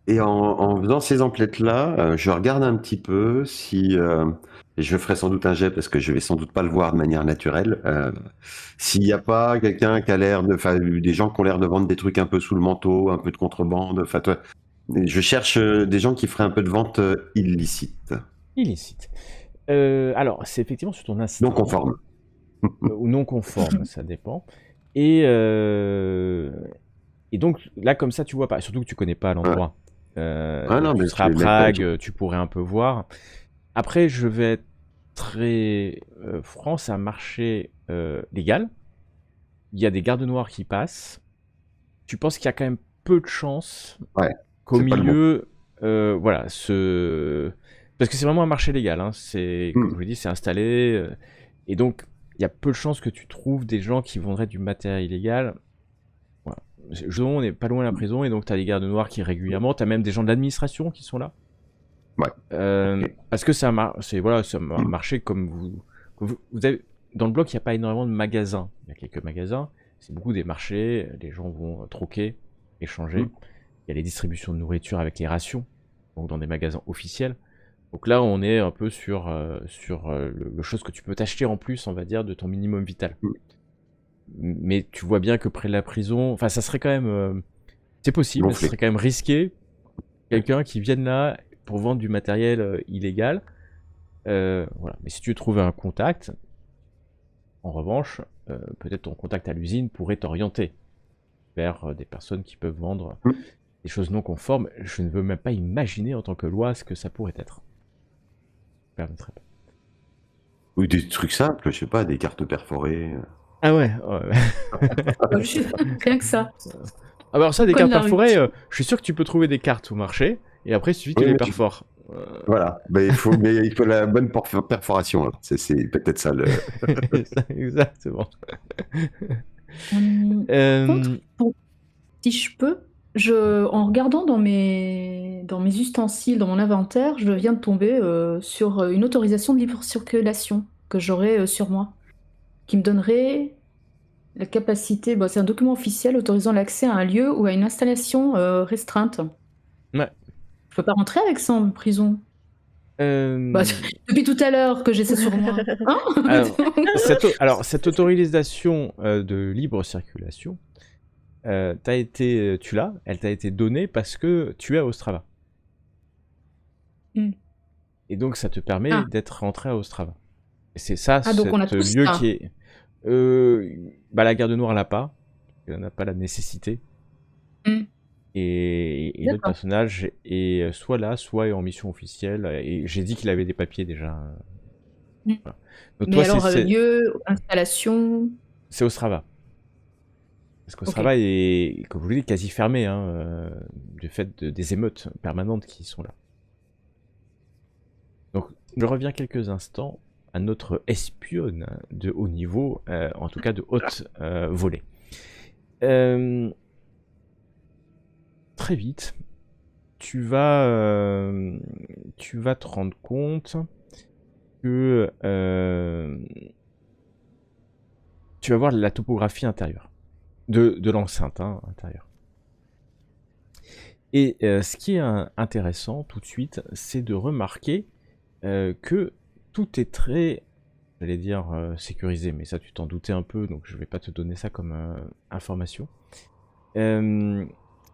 B: Et en faisant ces emplettes-là, je regarde un petit peu si, et je ferai sans doute un jet parce que je vais sans doute pas le voir de manière naturelle, s'il n'y a pas quelqu'un qui a l'air de, enfin, des gens qui ont l'air de vendre des trucs un peu sous le manteau, un peu de contrebande, enfin, toi, je cherche des gens qui feraient un peu de vente illicite,
A: Illicite. Alors, c'est effectivement sur ton instinct.
B: non conforme.
A: Ou non conforme, ça dépend. Et, euh, et donc, là, comme ça, tu vois pas. Surtout que tu connais pas
B: Ouais.
A: l'endroit.
B: Ah non,
A: Tu
B: mais
A: seras à
B: je vais
A: Prague,
B: mettre,
A: tu pourrais un peu voir. Après, je vais être très franc, c'est un marché légal. Il y a des gardes noirs qui passent. Tu penses qu'il y a quand même peu de chances
B: ouais,
A: qu'au
B: c'est pas le bon.
A: milieu, voilà, parce que c'est vraiment un marché légal, hein. Comme je
B: Hmm.
A: vous dis, c'est installé, et donc il y a peu de chances que tu trouves des gens qui vendraient du matériel illégal. Voilà. On n'est pas loin de la prison, et donc tu as des gardes noirs qui régulièrement, tu as même des gens de l'administration qui sont là.
B: Ouais, ok.
A: Parce que c'est voilà, c'est un marché comme vous avez dans le bloc, il n'y a pas énormément de magasins. Il y a quelques magasins, c'est beaucoup des marchés, les gens vont troquer, échanger.
B: Hmm.
A: Il y a les distributions de nourriture avec les rations, donc dans des magasins officiels. Donc là, on est un peu sur le chose que tu peux t'acheter en plus, on va dire, de ton minimum vital.
B: Hmm.
A: Mais tu vois bien que près de la prison, enfin, ça serait quand même, c'est possible, mais ça
B: Gonflé.
A: serait quand même risqué. Quelqu'un qui vienne là pour vendre du matériel illégal, voilà. Mais si tu trouves un contact, en revanche, peut-être ton contact à l'usine pourrait t'orienter vers des personnes qui peuvent vendre
B: Hmm.
A: des choses non conformes. Je ne veux même pas imaginer en tant que loi ce que ça pourrait être. Je ne permettrai pas.
B: Ou des trucs simples, je sais pas, des cartes perforées.
A: Ah ouais, ouais.
C: Rien que ça.
A: Ah bah alors ça, des
C: Coin de
A: cartes
C: la rue.
A: perforées, je suis sûr que tu peux trouver des cartes au marché, et après il suffit que tu
B: Oui,
A: les
B: mais
A: perfores.
B: voilà, mais il faut la bonne perforation. Alors. C'est peut-être ça le.
A: Exactement.
C: Contre, si je peux, en regardant dans mes ustensiles, dans mon inventaire, je viens de tomber sur une autorisation de libre circulation que j'aurai sur moi, qui me donnerait la capacité, bah, c'est un document officiel autorisant l'accès à un lieu ou à une installation restreinte.
A: Ouais.
C: Je peux pas rentrer avec ça en prison. Bah,
A: Euh,
C: depuis tout à l'heure que j'ai ça sur moi. Hein
A: alors, cette autorisation de libre circulation, elle t'a été donnée parce que tu es à Ostrava.
C: Hmm.
A: Et donc ça te permet
C: Ah.
A: d'être rentré à Ostrava. Et c'est ça,
C: Ah, donc on a
A: ce
C: tous
A: lieu
C: ça.
A: qui est... bah, la garde noire l'a pas, elle n'a pas la nécessité.
C: Hmm.
A: Et notre
C: D'accord.
A: personnage est soit là, soit est en mission officielle. Et j'ai dit qu'il avait des papiers déjà.
C: Hmm.
A: Voilà. Donc
C: Mais
A: toi,
C: alors, lieu, installation.
A: c'est Ostrava. Parce
C: Ok.
A: qu'Ostrava est, comme vous le dites, quasi fermé, hein, du fait des émeutes permanentes qui sont là. Donc, je reviens quelques instants à notre espionne de haut niveau, en tout cas de haute volée. Très vite, tu vas te rendre compte que tu vas voir la topographie intérieure de l'enceinte intérieure. Et ce qui est intéressant tout de suite, c'est de remarquer que tout est très, j'allais dire, sécurisé, mais ça tu t'en doutais un peu, donc je vais pas te donner ça comme information.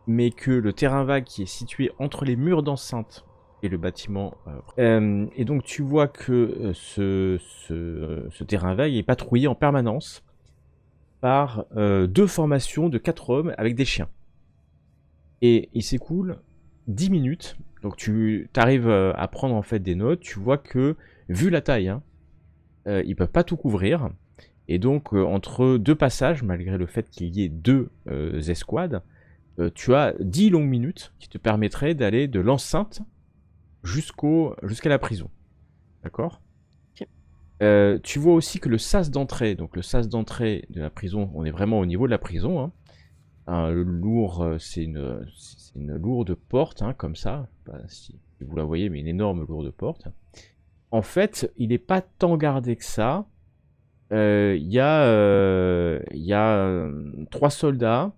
A: Mais que le terrain vague qui est situé entre les murs d'enceinte et le bâtiment, et donc tu vois que ce terrain vague est patrouillé en permanence par 2 formations de 4 hommes avec des chiens. Et il s'écoule 10 minutes, donc tu arrives à prendre en fait des notes, tu vois que, vu la taille, ils peuvent pas tout couvrir, et donc entre 2 passages, malgré le fait qu'il y ait 2 escouades, tu as 10 longues minutes qui te permettraient d'aller de l'enceinte jusqu'à la prison. D'accord ? Tu vois aussi que le sas d'entrée, donc le sas d'entrée de la prison, on est vraiment au niveau de la prison, hein. Le lourd, c'est une lourde porte, hein, comme ça. Je sais pas si vous la voyez, mais une énorme lourde porte. En fait, il n'est pas tant gardé que ça. Il y a 3 soldats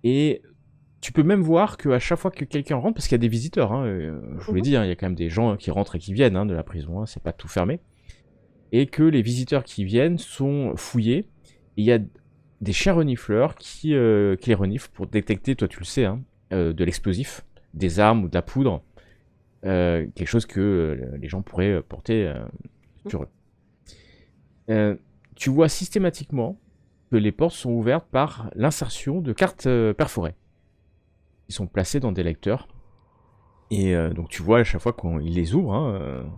A: et tu peux même voir qu'à chaque fois que quelqu'un rentre, parce qu'il y a des visiteurs, hein, je vous l'ai dit, hein, il y a quand même des gens qui rentrent et qui viennent, hein, de la prison, hein, c'est pas tout fermé, et que les visiteurs qui viennent sont fouillés. Et il y a des chiens renifleurs qui les reniflent pour détecter, toi tu le sais, hein, de l'explosif, des armes ou de la poudre, quelque chose que les gens pourraient porter sur eux. Tu vois systématiquement que les portes sont ouvertes par l'insertion de cartes perforées. Ils sont placés dans des lecteurs. Et donc tu vois à chaque fois qu'ils les ouvrent. Hein,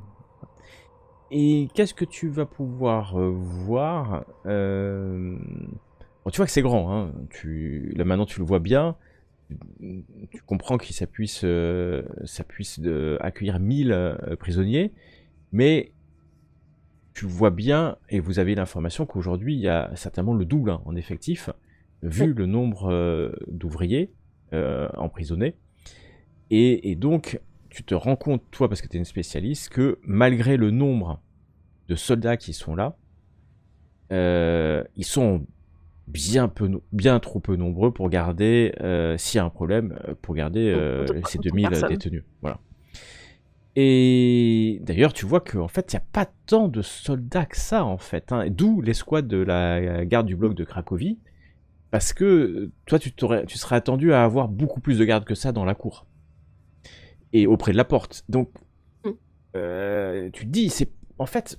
A: Et qu'est-ce que tu vas pouvoir voir Bon, tu vois que c'est grand. Hein. Là maintenant tu le vois bien. Tu comprends que ça puisse accueillir 1000 prisonniers. Mais tu vois bien, et vous avez l'information qu'aujourd'hui, il y a certainement le double, hein, en effectif, vu le nombre d'ouvriers emprisonnés. Et donc, tu te rends compte, toi, parce que tu es une spécialiste, que malgré le nombre de soldats qui sont là, ils sont bien trop peu nombreux pour garder, s'il y a un problème, pour garder ces 2000 détenus. Voilà. Et d'ailleurs, tu vois qu'en fait, il n'y a pas tant de soldats que ça, en fait. Hein. D'où l'escouade de la garde du bloc de Cracovie. Parce que toi, tu serais attendu à avoir beaucoup plus de gardes que ça dans la cour. Et auprès de la porte. Donc, tu te dis, en fait,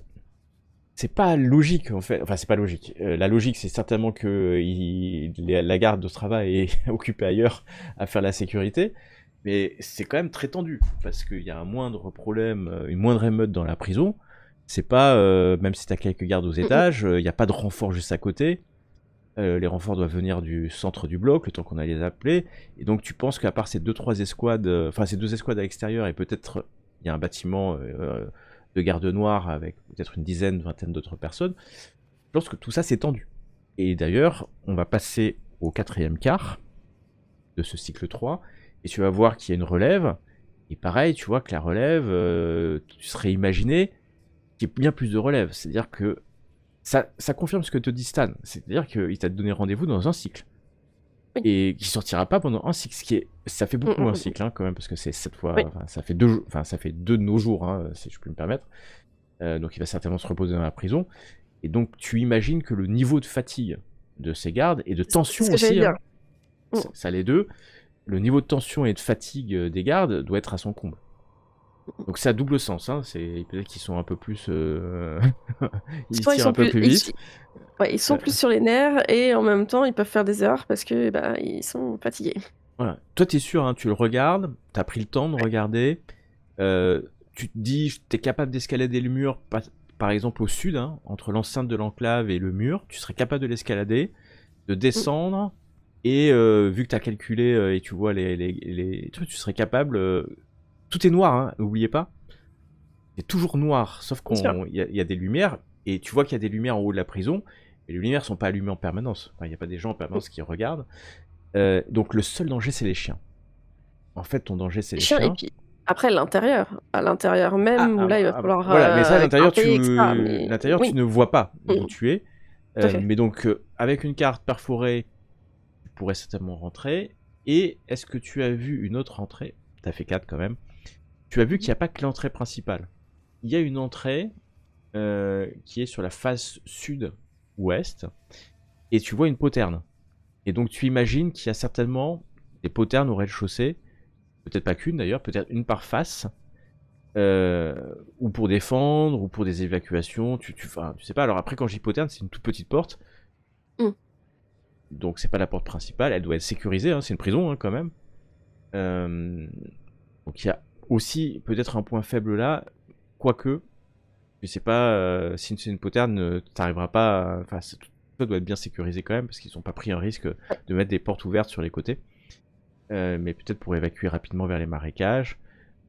A: c'est pas logique, en fait. Enfin, c'est pas logique. La logique, c'est certainement que la garde d'Ostrava est occupée ailleurs à faire la sécurité. Mais c'est quand même très tendu, parce qu'il y a un moindre problème, une moindre émeute dans la prison. C'est pas, même si t'as quelques gardes aux étages, il n'y a pas de renfort juste à côté. Les renforts doivent venir du centre du bloc, le temps qu'on a les appeler. Et donc tu penses qu'à part ces 2-3 escouades, ces 2 escouades à l'extérieur, et peut-être il y a un bâtiment de garde noirs avec peut-être une vingtaine d'autres personnes, je pense que tout ça c'est tendu. Et d'ailleurs, on va passer au 4e quart de ce cycle 3, et tu vas voir qu'il y a une relève, et pareil, tu vois que la relève, tu serais imaginé qu'il y ait bien plus de relève. C'est-à-dire que ça confirme ce que te dit Stan, c'est-à-dire qu'il t'a donné rendez-vous dans un cycle, et qu'il sortira pas pendant un cycle, ça fait beaucoup un cycle, hein, quand même, parce que c'est 7 fois, ça fait 2 de nos jours, hein, si je puis me permettre, donc il va certainement se reposer dans la prison, et donc tu imagines que le niveau de fatigue de ces gardes, et de tension aussi, hein, ça les deux, le niveau de tension et de fatigue des gardes doit être à son comble. Donc c'est à double sens, hein. Peut-être qu'ils sont un peu plus... ils tirent un peu plus vite.
D: Ils sont plus sur les nerfs, et en même temps ils peuvent faire des erreurs parce que ils sont fatigués.
A: Voilà. Toi t'es sûr, hein, tu le regardes, t'as pris le temps de regarder, tu te dis t'es capable d'escalader le mur, par exemple au sud, hein, entre l'enceinte de l'enclave et le mur, tu serais capable de l'escalader, de descendre, et vu que t'as calculé et tu vois les trucs, tu serais capable... Tout est noir, hein, n'oubliez pas. C'est toujours noir, sauf qu'il y a des lumières, et tu vois qu'il y a des lumières en haut de la prison, et les lumières sont pas allumées en permanence. Enfin, il n'y a pas des gens en permanence qui regardent. Donc le seul danger, c'est les chiens. En fait, ton danger, c'est les chiens.
D: Et puis après, à l'intérieur même, où là, il va falloir...
A: Voilà, mais ça, à l'intérieur, tu ne vois pas
D: Mm.
A: où tu es. Mais donc, avec une carte perforée, tu pourrais certainement rentrer. Et est-ce que tu as vu une autre entrée? T'as fait 4 quand même. Tu as vu qu'il n'y a pas que l'entrée principale. Il y a une entrée qui est sur la face sud-ouest, et tu vois une poterne. Et donc tu imagines qu'il y a certainement des poternes au rez-de-chaussée, peut-être pas qu'une d'ailleurs, peut-être une par face, ou pour défendre, ou pour des évacuations, tu sais pas. Alors après, quand je dis poterne, c'est une toute petite porte. Donc c'est pas la porte principale, elle doit être sécurisée, hein, c'est une prison, hein, quand même. Donc il y a aussi peut-être un point faible là, quoique, je sais pas, si c'est une poterne, t'arriveras pas, enfin ça doit être bien sécurisé quand même, parce qu'ils n'ont pas pris un risque de mettre des portes ouvertes sur les côtés, mais peut-être pour évacuer rapidement vers les marécages,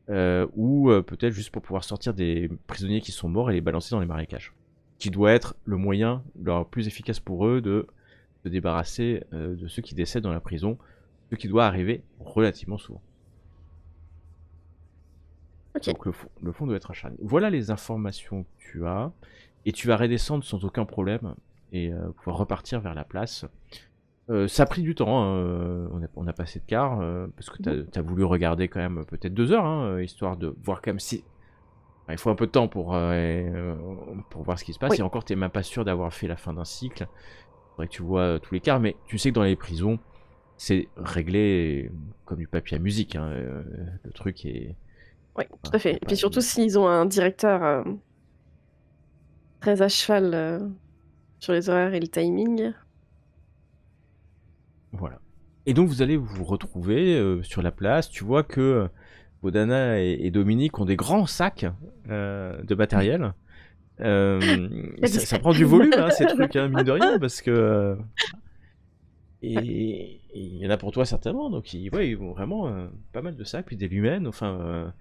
A: ou peut-être juste pour pouvoir sortir des prisonniers qui sont morts et les balancer dans les marécages. qui doit être le moyen le plus efficace pour eux de se débarrasser de ceux qui décèdent dans la prison, ce qui doit arriver relativement souvent.
D: Ok.
A: Donc le fond doit être acharné. Voilà les informations que tu as, et tu vas redescendre sans aucun problème et pouvoir repartir vers la place. Ça a pris du temps, hein, on a passé de quart, parce que tu as voulu regarder quand même peut-être 2 heures, hein, histoire de voir quand même si... Enfin, il faut un peu de temps pour voir ce qui se passe,
D: Oui.
A: et encore tu n'es même pas sûr d'avoir fait la fin d'un cycle. Il faudrait que tu vois tous les quarts, mais tu sais que dans les prisons, c'est réglé comme du papier à musique, hein, le truc est...
D: Oui, tout
A: Enfin,
D: à fait.
A: y a
D: Et
A: pas
D: puis surtout
A: de-
D: s'ils ont un directeur très à cheval sur les horaires et le timing.
A: Voilà. Et donc vous allez vous retrouver sur la place. Tu vois que Bodana et Dominique ont des grands sacs de matériel. Ça prend du volume, hein, ces trucs, hein, mine de rien, parce que... et il y en a pour toi certainement, donc ils ont vraiment pas mal de sacs, puis des lumens, enfin...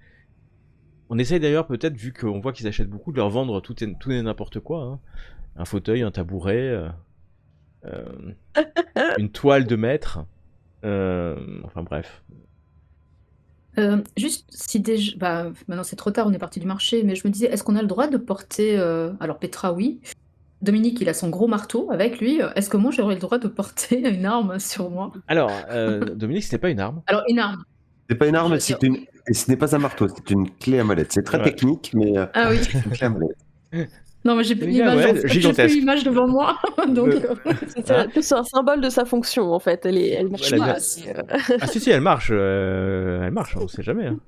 A: On essaye d'ailleurs peut-être, vu qu'on voit qu'ils achètent beaucoup, de leur vendre tout et n'importe quoi. Hein. Un fauteuil, un tabouret, une toile de maître. Enfin bref.
C: Juste si déjà, bah, maintenant c'est trop tard, on est parti du marché, mais je me disais, est-ce qu'on a le droit de porter, alors Petra, oui. Dominique, il a son gros marteau avec lui. Est-ce que moi j'aurais le droit de porter une arme sur moi?
A: Alors, Dominique, c'était pas une arme.
C: Alors, une arme.
B: C'est pas une arme,
C: Je-
B: et ce n'est pas un marteau, c'est une clé à molette. C'est très
A: Ouais.
B: technique, mais
C: Ah oui.
B: c'est une clé à molette.
C: Non, mais j'ai plus
A: Une
C: l'image.
A: arme,
C: en
A: ouais,
C: fait. J'ai
A: gigantesque.
C: plus l'image devant moi. Donc,
D: C'est un symbole de sa fonction en fait. Elle marche
A: Voilà,
D: pas.
A: Ah si, elle marche, on sait jamais. Hein.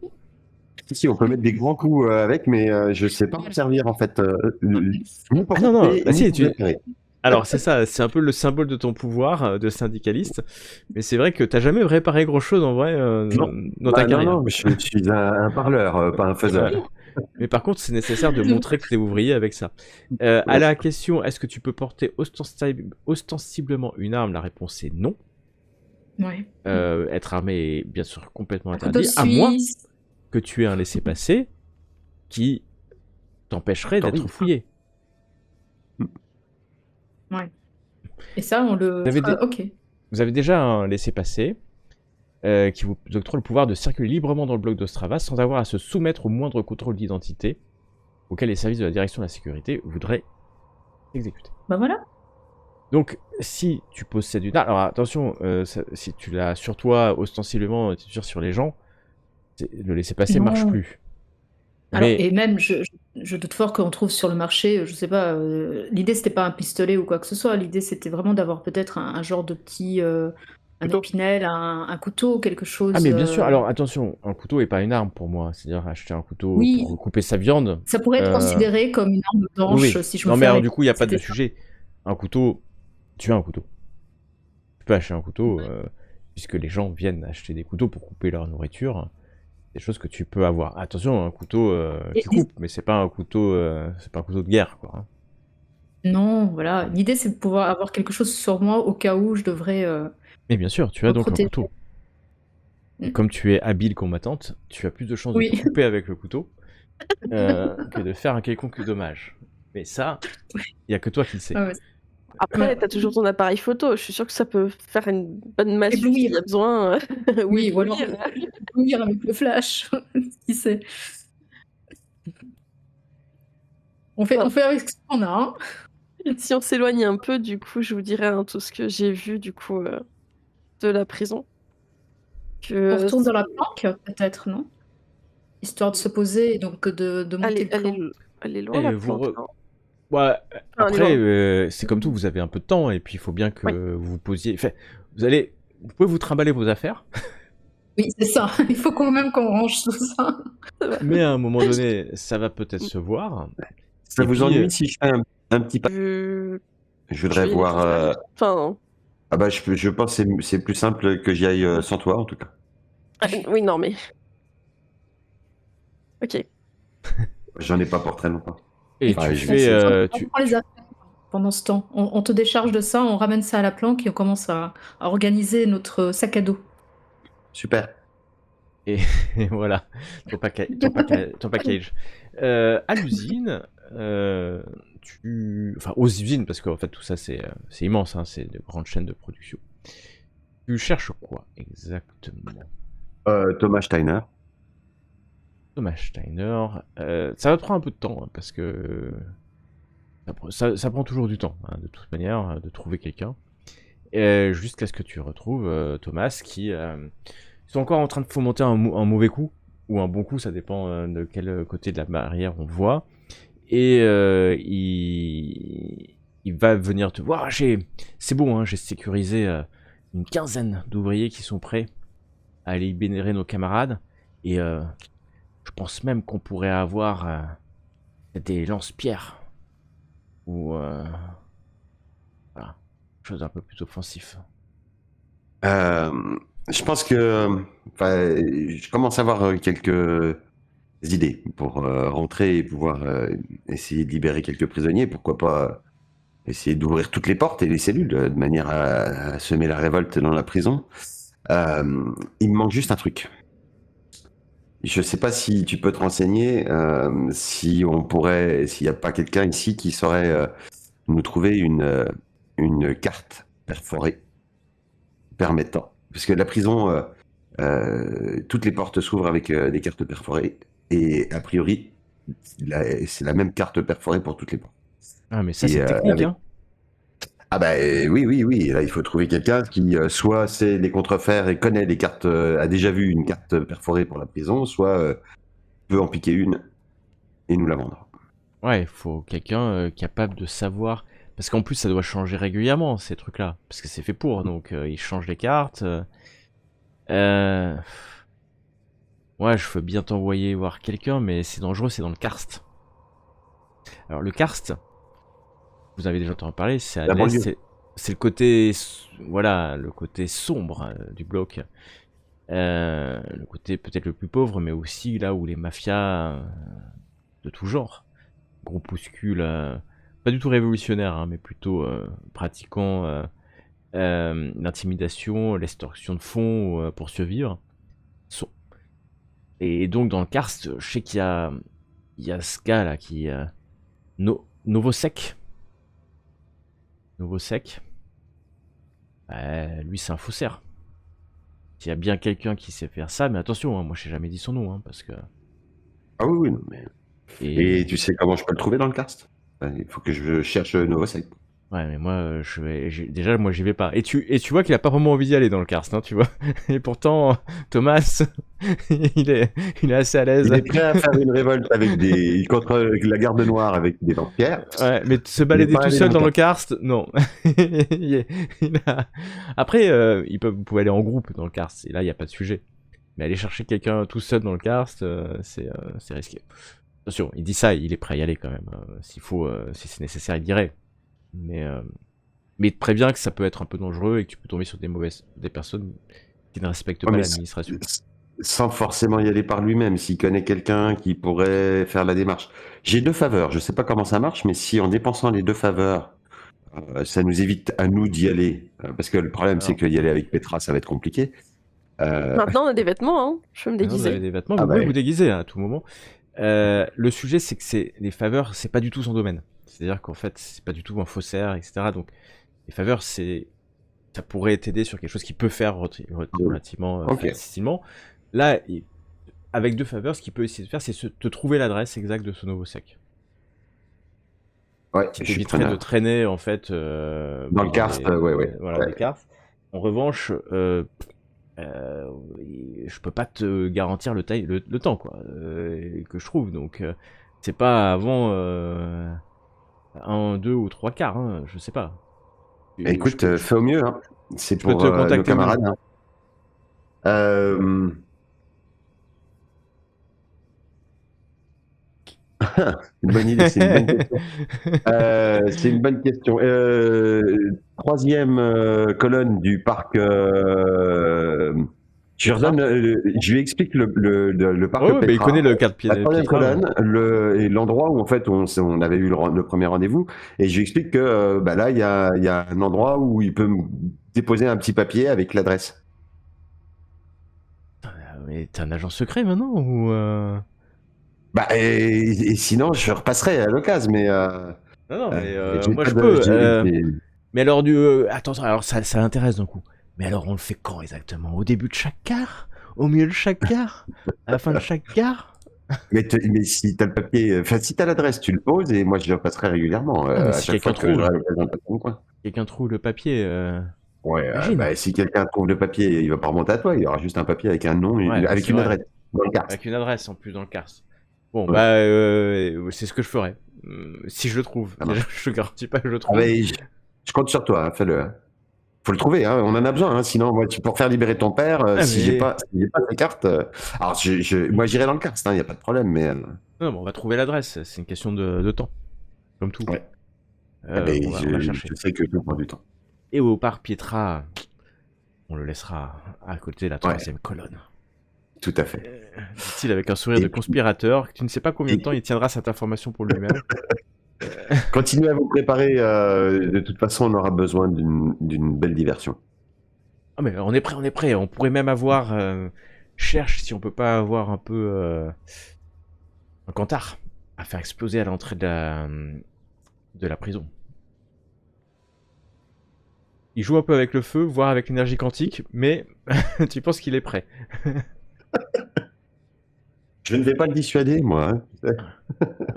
B: Si, on peut mettre des grands coups avec, mais je sais pas en servir en fait. Ni pour
A: Ah non,
B: taper,
A: bah
B: ni
A: si,
B: pour réparer.
A: Alors c'est ça, c'est un peu le symbole de ton pouvoir de syndicaliste, mais c'est vrai que t'as jamais réparé grand chose en vrai dans ta
B: Bah,
A: carrière.
B: non, je suis un parleur, pas un faiseur.
A: Voilà. Mais par contre, c'est nécessaire de montrer que t'es ouvrier avec ça. À la question, est-ce que tu peux porter ostensiblement une arme? La réponse est non.
C: ouais.
A: Être armé est bien sûr complètement
C: Un couteau
A: interdit, à moins
C: suisse.
A: que tu aies un laissez-passer qui t'empêcherait d'être
B: Oui.
A: fouillé.
C: Ouais. Et ça, on le.
A: Vous avez
C: fera- Ok.
A: Vous avez déjà un laissez-passer qui vous octroie le pouvoir de circuler librement dans le bloc d'Ostrava sans avoir à se soumettre au moindre contrôle d'identité auquel les services de la direction de la sécurité voudraient exécuter.
C: Bah voilà.
A: Donc, si tu possèdes une arme, alors attention, si tu l'as sur toi ostensiblement, tu tires sur les gens, le laissez-passer
C: Non.
A: marche plus.
C: Alors,
A: Mais
C: et même, je doute fort qu'on trouve sur le marché, je sais pas, l'idée c'était pas un pistolet ou quoi que ce soit, l'idée c'était vraiment d'avoir peut-être un genre de petit, un
B: Couteau.
C: épinel, un couteau, quelque chose.
A: ah mais bien sûr, alors attention, un couteau est pas une arme pour moi, c'est-à-dire acheter un couteau
C: Oui.
A: pour couper sa viande.
C: Ça pourrait être considéré comme une arme blanche
A: Oui.
C: si je me
A: Non
C: fais
A: mais alors
C: arrêter.
A: du coup, il n'y a pas de
C: C'était ça.
A: sujet. Un couteau, tu as un couteau. Tu peux acheter un couteau, puisque les gens viennent acheter des couteaux pour couper leur nourriture. Des choses que tu peux avoir. Attention, un couteau
C: Et-
A: qui coupe, mais c'est pas un couteau de guerre, quoi. Hein.
C: Non, voilà. L'idée c'est de pouvoir avoir quelque chose sur moi au cas où je devrais.
A: Mais bien sûr, tu as
C: Me
A: donc un
C: protéger.
A: couteau. Et
C: Mm.
A: comme tu es habile combattante, tu as plus de chances
C: Oui.
A: de te couper avec le couteau que de faire un quelconque dommage. Mais ça, il n'y a que toi qui le sais.
C: Ah ouais.
D: Après,
C: Ouais.
D: t'as toujours ton appareil photo. Je suis sûre que ça peut faire une bonne massue
C: Éblouir.
D: s'il y a besoin.
C: Oui, ou alors
D: éblouir.
C: éblouir avec le flash. Qui sait. On fait avec ce qu'on a. Hein.
D: Si on s'éloigne un peu, du coup, je vous dirai tout ce que j'ai vu du coup de la prison.
C: On retourne dans la planque, peut-être, non? Histoire de se poser et donc de monter le camp.
D: Elle est loin
A: Et
D: la
A: vous
D: planque. non
A: Ouais,
D: Enfin, elle est
A: après,
D: loin.
A: c'est comme tout, vous avez un peu de temps, et puis il faut bien que
D: Ouais.
A: vous vous posiez... Enfin, vous pouvez vous trimballer vos affaires,
C: Oui, c'est ça. Il faut quand même qu'on range tout ça.
A: mais à un moment donné, ça va peut-être se voir.
B: Ça
A: Et
B: vous
A: puis,
B: ennuie si je fais un petit pas?
D: Je
B: Je voudrais
D: vais-
B: voir.
D: Enfin,
B: Ah bah, je pense que c'est plus simple que j'y aille sans toi, en tout cas.
D: oui, non, mais. Ok.
B: J'en ai pas pour très longtemps.
A: et
B: Ouais,
A: tu
B: je
A: fais...
C: On
A: tu-
C: prend les affaires pendant ce temps. On te décharge de ça, on ramène ça à la planque et on commence à organiser notre sac à dos.
B: Super.
A: Et voilà, ton package. À l'usine, Enfin, aux usines, parce qu'en fait tout ça c'est immense, hein, c'est de grandes chaînes de production. Tu cherches quoi exactement?
B: Thomas Steiner.
A: Thomas Steiner, ça va te prendre un peu de temps, hein, parce que ça prend toujours du temps, hein, de toute manière, de trouver quelqu'un. Jusqu'à ce que tu retrouves Thomas qui sont encore en train de fomenter un mauvais coup, ou un bon coup, ça dépend de quel côté de la barrière on voit. Et il va venir te voir. C'est bon, hein, j'ai sécurisé une quinzaine d'ouvriers qui sont prêts à libérer nos camarades. Et je pense même qu'on pourrait avoir des lance-pierres. Ou voilà, chose un peu plus offensif.
B: Je pense que je commence à avoir quelques idées pour rentrer et pouvoir essayer de libérer quelques prisonniers. Pourquoi pas essayer d'ouvrir toutes les portes et les cellules de manière à semer la révolte dans la prison. Il me manque juste un truc. Je sais pas si tu peux te renseigner, si on pourrait, s'il n'y a pas quelqu'un ici qui saurait nous trouver une carte perforée permettant, parce que la prison, toutes les portes s'ouvrent avec des cartes perforées, et a priori, c'est la même carte perforée pour toutes les portes.
A: Ah, mais ça
B: Et,
A: c'est technique,
B: avec-
A: hein.
B: Ah bah oui. Là, il faut trouver quelqu'un qui soit sait les contrefairs et connaît les cartes, a déjà vu une carte perforée pour la prison, soit peut en piquer une et nous la vendre.
A: Ouais, il faut quelqu'un capable de savoir. Parce qu'en plus, ça doit changer régulièrement, ces trucs-là. Parce que c'est fait pour, donc ils changent les cartes. Euh, Ouais, je veux bien t'envoyer voir quelqu'un, mais c'est dangereux, c'est dans le karst. Alors, le karst, vous avez déjà entendu parler, c'est à
B: La
A: l'est,
B: banlieue.
A: c'est le côté, voilà, le côté sombre du bloc. Le côté peut-être le plus pauvre, mais aussi là où les mafias de tout genre, groupuscules, pas du tout révolutionnaires, hein, mais plutôt pratiquant l'intimidation, l'extorsion de fonds pour survivre. sont- Et donc dans le karst, je sais il y a ce gars là qui Novosek. Novosek. Lui c'est un faussaire. Il y a bien quelqu'un qui sait faire ça, mais attention, hein, moi j'ai jamais dit son nom, hein, parce que.
B: Ah oui, non, mais...
A: Et
B: Et tu sais comment je peux le trouver dans le cast? Il faut que je cherche Novosek.
A: ouais, mais moi déjà moi j'y vais pas. Et tu vois qu'il a pas vraiment envie d'y aller dans le karst, hein, tu vois. Et pourtant Thomas, il est assez à l'aise.
B: Il est prêt à faire une révolte contre la garde noire avec des vampires.
A: Ouais, mais se
B: Il est
A: balader
B: pas
A: tout
B: allé
A: seul
B: dans
A: dans
B: le
A: le karst, non. Après, vous pouvez aller en groupe dans le karst, et là, il n'y a pas de sujet. Mais aller chercher quelqu'un tout seul dans le karst, c'est risqué. Attention, il dit ça, il est prêt à y aller quand même. S'il faut, si c'est nécessaire, il dirait. Mais il te prévient que ça peut être un peu dangereux et que tu peux tomber sur des personnes qui ne respectent
B: Ouais,
A: pas
B: mais
A: l'administration.
B: sans forcément y aller par lui-même, s'il connaît quelqu'un qui pourrait faire la démarche. J'ai 2 faveurs, je sais pas comment ça marche, mais si en dépensant les 2 faveurs, ça nous évite à nous d'y aller, parce que le problème c'est
A: Alors.
B: que y aller avec Petra, ça va être compliqué.
D: Maintenant, on a des vêtements, hein. Je peux me
A: Vous avez
D: déguiser.
A: des vêtements,
B: Ah
A: vous pouvez
B: bah,
A: vous déguiser à tout moment. Le sujet, c'est que les faveurs, c'est pas du tout son domaine. C'est-à-dire qu'en fait, c'est pas du tout un faussaire, etc. Donc, les faveurs, ça pourrait t'aider sur quelque chose qui peut faire relativement
B: Ok.
A: facilement. Là, avec 2 faveurs, ce qu'il peut essayer de faire, c'est te trouver l'adresse exacte de ce Novosek.
B: Ouais,
A: Qui
B: je suis
A: t'éviterait de
B: preneur.
A: traîner, en fait,
B: Dans le karst, ouais.
A: voilà,
B: Ouais.
A: des cartes. En revanche, je peux pas te garantir le temps, quoi, que je trouve. Donc, c'est pas avant 1, 2 ou 3 quarts, hein, je sais pas.
B: Écoute, fais au mieux, hein. C'est
A: Je peux
B: pour
A: te
B: nos
A: contacter où?
B: camarades, hein. Une bonne idée, c'est une bonne question. C'est une bonne question. Troisième colonne du parc. Je lui redonne, je lui explique le parc
A: Ouais, bah, il
B: Petra.
A: connaît le carte
B: La troisième
A: Pietra, ouais.
B: colonne, et l'endroit où en fait on avait eu le premier rendez-vous, et je lui explique que bah là il y a un endroit où il peut me déposer un petit papier avec l'adresse.
A: Mais t'es un agent secret maintenant ou
B: Bah et sinon je repasserai à l'occasion, mais
A: Non, mais
B: J'ai
A: moi
B: pas
A: je
B: de-
A: peux.
B: j'ai-
A: Mais alors, attends, alors ça intéresse d'un coup. Mais alors, on le fait quand exactement? Au début de chaque quart? Au milieu de chaque quart? À la fin de chaque quart?
B: mais si t'as le papier, enfin, si t'as l'adresse, tu le poses et moi je le passerai régulièrement
A: Ah, mais
B: à
A: si
B: chaque
A: quelqu'un
B: fois que
A: trouve,
B: j'aurai l'occasion de passer mon coin.
A: quelqu'un trouve le papier,
B: Ouais,
A: imagine.
B: bah, si quelqu'un trouve le papier, il va pas remonter à toi, il y aura juste un papier avec un nom,
A: Ouais,
B: avec
A: c'est
B: une
A: vrai.
B: adresse dans le carte.
A: Avec une adresse en plus dans le cars. Bon,
B: Ouais.
A: bah, c'est ce que je ferai. Si je le trouve.
B: Ça marche.
A: Déjà, je te garantis pas que je le
B: Ah,
A: trouve.
B: mais je compte sur toi, hein, fais-le. Hein. Faut le trouver, hein, on en a besoin, hein, sinon, moi, pour faire libérer ton père,
A: Ah,
B: si
A: mais-
B: j'ai pas ces cartes, alors moi j'irai dans le carte, il n'y a pas de problème, mais
A: Non, bon, on va trouver l'adresse. C'est une question de temps. Comme tout.
B: Ouais. ben,
A: On va chercher.
B: je sais que ça prend du temps.
A: Et au parc Pietra, on le laissera à côté de la troisième colonne.
B: Tout à fait.
A: Dit-il avec un sourire
B: Et
A: de
B: puis-
A: conspirateur. Tu ne sais pas combien de
B: et-
A: temps il tiendra cette information pour lui-même.
B: Continuez à vous préparer, de toute façon, on aura besoin d'une belle diversion.
A: Ah mais on est prêt, on est prêt. On pourrait même avoir... cherche si on peut pas avoir un peu... un cantard à faire exploser à l'entrée de la prison. Il joue un peu avec le feu, voire avec l'énergie quantique, mais tu penses qu'il est prêt.
B: Je ne vais pas le dissuader, moi. Hein, tu sais.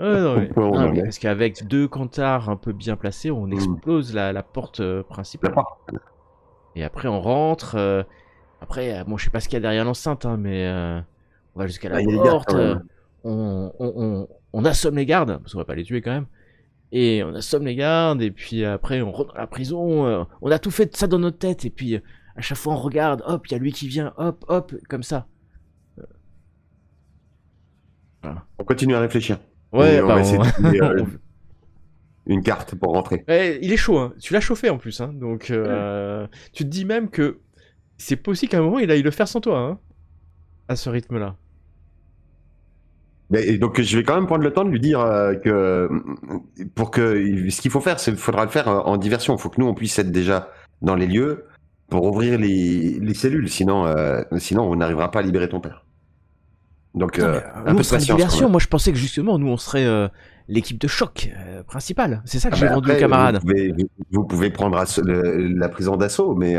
A: Non, mais,
B: Pourquoi on
A: non,
B: en
A: mais
B: est
A: parce qu'avec 2 cantards un peu bien placés, on explose la porte principale. Et après on rentre. Après, bon, je sais pas ce qu'il y a derrière l'enceinte, hein, mais on va jusqu'à la
B: Ah, il y a les gardes,
A: porte.
B: quand même.
A: On assomme les gardes, parce qu'on va pas les tuer quand même. Et on assomme les gardes, et puis après on rentre dans la prison. On a tout fait ça dans notre tête, et puis à chaque fois on regarde, hop, il y a lui qui vient, hop, hop, comme ça.
B: On continue à réfléchir.
A: Ouais,
B: Et on
A: bah,
B: va essayer de trouver,
A: on-
B: une carte pour rentrer.
A: Ouais, il est chaud, hein. Tu l'as chauffé en plus, hein. Donc tu te dis même que c'est possible qu'à un moment il aille le faire sans toi, hein, à ce rythme-là.
B: Et donc je vais quand même prendre le temps de lui dire que pour que ce qu'il faut faire, c'est faudra le faire en diversion. Il faut que nous on puisse être déjà dans les lieux pour ouvrir les cellules, sinon on n'arrivera pas à libérer ton père. Donc
A: Non, mais,
B: un
A: nous,
B: peu
A: on
B: de
A: serait
B: patience.
A: diversion. Moi, je pensais que justement, nous, on serait l'équipe de choc principale. C'est ça que j'ai vendu aux
B: Après,
A: camarades.
B: vous pouvez prendre la prison d'assaut, mais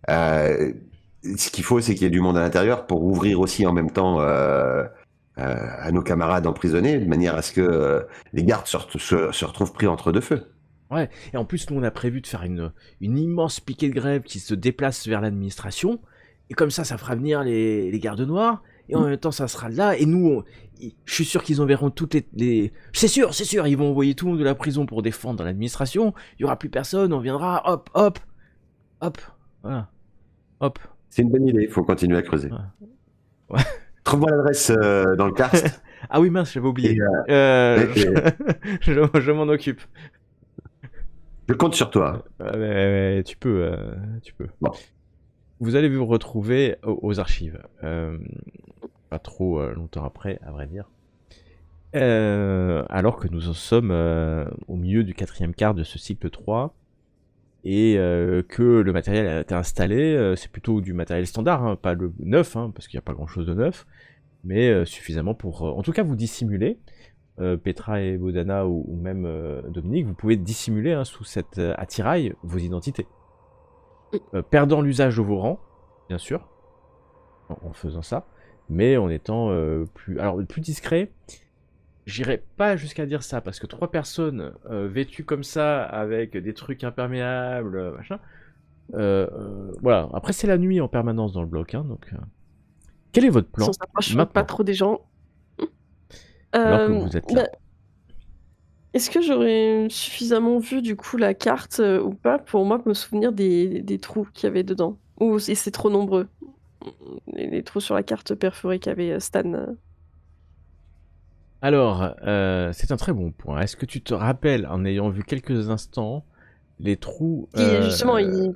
B: ce qu'il faut, c'est qu'il y ait du monde à l'intérieur pour ouvrir aussi en même temps à nos camarades emprisonnés, de manière à ce que les gardes se retrouvent pris entre deux feux.
A: Ouais. Et en plus, nous, on a prévu de faire une immense piquée de grève qui se déplace vers l'administration. Et comme ça fera venir les gardes noirs. Et en même temps, ça sera là. Et nous, je suis sûr qu'ils enverront toutes les... C'est sûr, ils vont envoyer tout le monde de la prison pour défendre l'administration. Il y aura plus personne, on viendra, hop, hop, hop, voilà, hop.
B: C'est une bonne idée, il faut continuer à creuser.
A: Ouais.
B: Trouve-moi l'adresse dans le cast.
A: Ah oui, mince, j'avais oublié.
B: Et,
A: Je m'en occupe.
B: je compte sur toi.
A: Mais tu peux.
B: Bon.
A: Vous allez vous retrouver aux archives. Pas trop longtemps après, à vrai dire. Alors que nous en sommes au milieu du 4e quart de ce cycle 3 et que le matériel a été installé, c'est plutôt du matériel standard, hein, pas le neuf, hein, parce qu'il n'y a pas grand chose de neuf, mais suffisamment pour en tout cas vous dissimuler. Petra et Bodana ou même Dominique, vous pouvez dissimuler hein, sous cette attirail vos identités. Perdant l'usage de vos rangs, bien sûr, en faisant ça, mais en étant plus discret. J'irai pas jusqu'à dire ça, parce que 3 personnes vêtues comme ça, avec des trucs imperméables, machin, voilà. Après, c'est la nuit en permanence dans le bloc, hein, donc... Quel est votre plan
D: Si on s'approche
A: maintenant,
D: pas trop des gens.
A: alors que vous êtes là?
D: Est-ce que j'aurais suffisamment vu du coup la carte ou pas pour moi me souvenir des trous qu'il y avait dedans? Ou c'est trop nombreux? Les trous sur la carte perforée qu'avait Stan.
A: Alors, c'est un très bon point. Est-ce que tu te rappelles, en ayant vu quelques instants, les trous
D: Et justement, il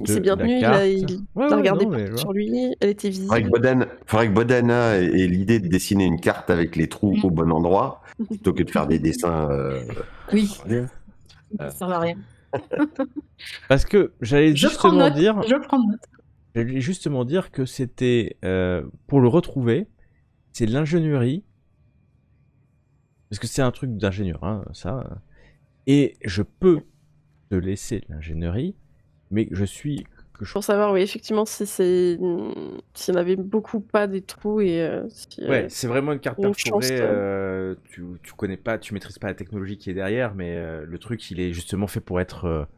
D: s'est bien tenu, il a regardé sur lui, elle était visible.
B: Faudrait que Bodana ait l'idée de dessiner une carte avec les trous au bon endroit, plutôt que de faire des dessins.
C: Oui, ça sert à rien.
A: Parce que j'allais justement dire...
C: Je prends note.
A: J'allais justement dire que c'était, pour le retrouver, c'est de l'ingénierie. Parce que c'est un truc d'ingénieur, hein, ça. Et je peux te laisser l'ingénierie, mais je suis...
D: Pour savoir, oui, effectivement, s'il y en avait beaucoup pas des trous et si,
A: Ouais, c'est vraiment une carte
D: une chance,
A: perforée. Tu connais pas, tu maîtrises pas la technologie qui est derrière, mais le truc, il est justement fait pour être.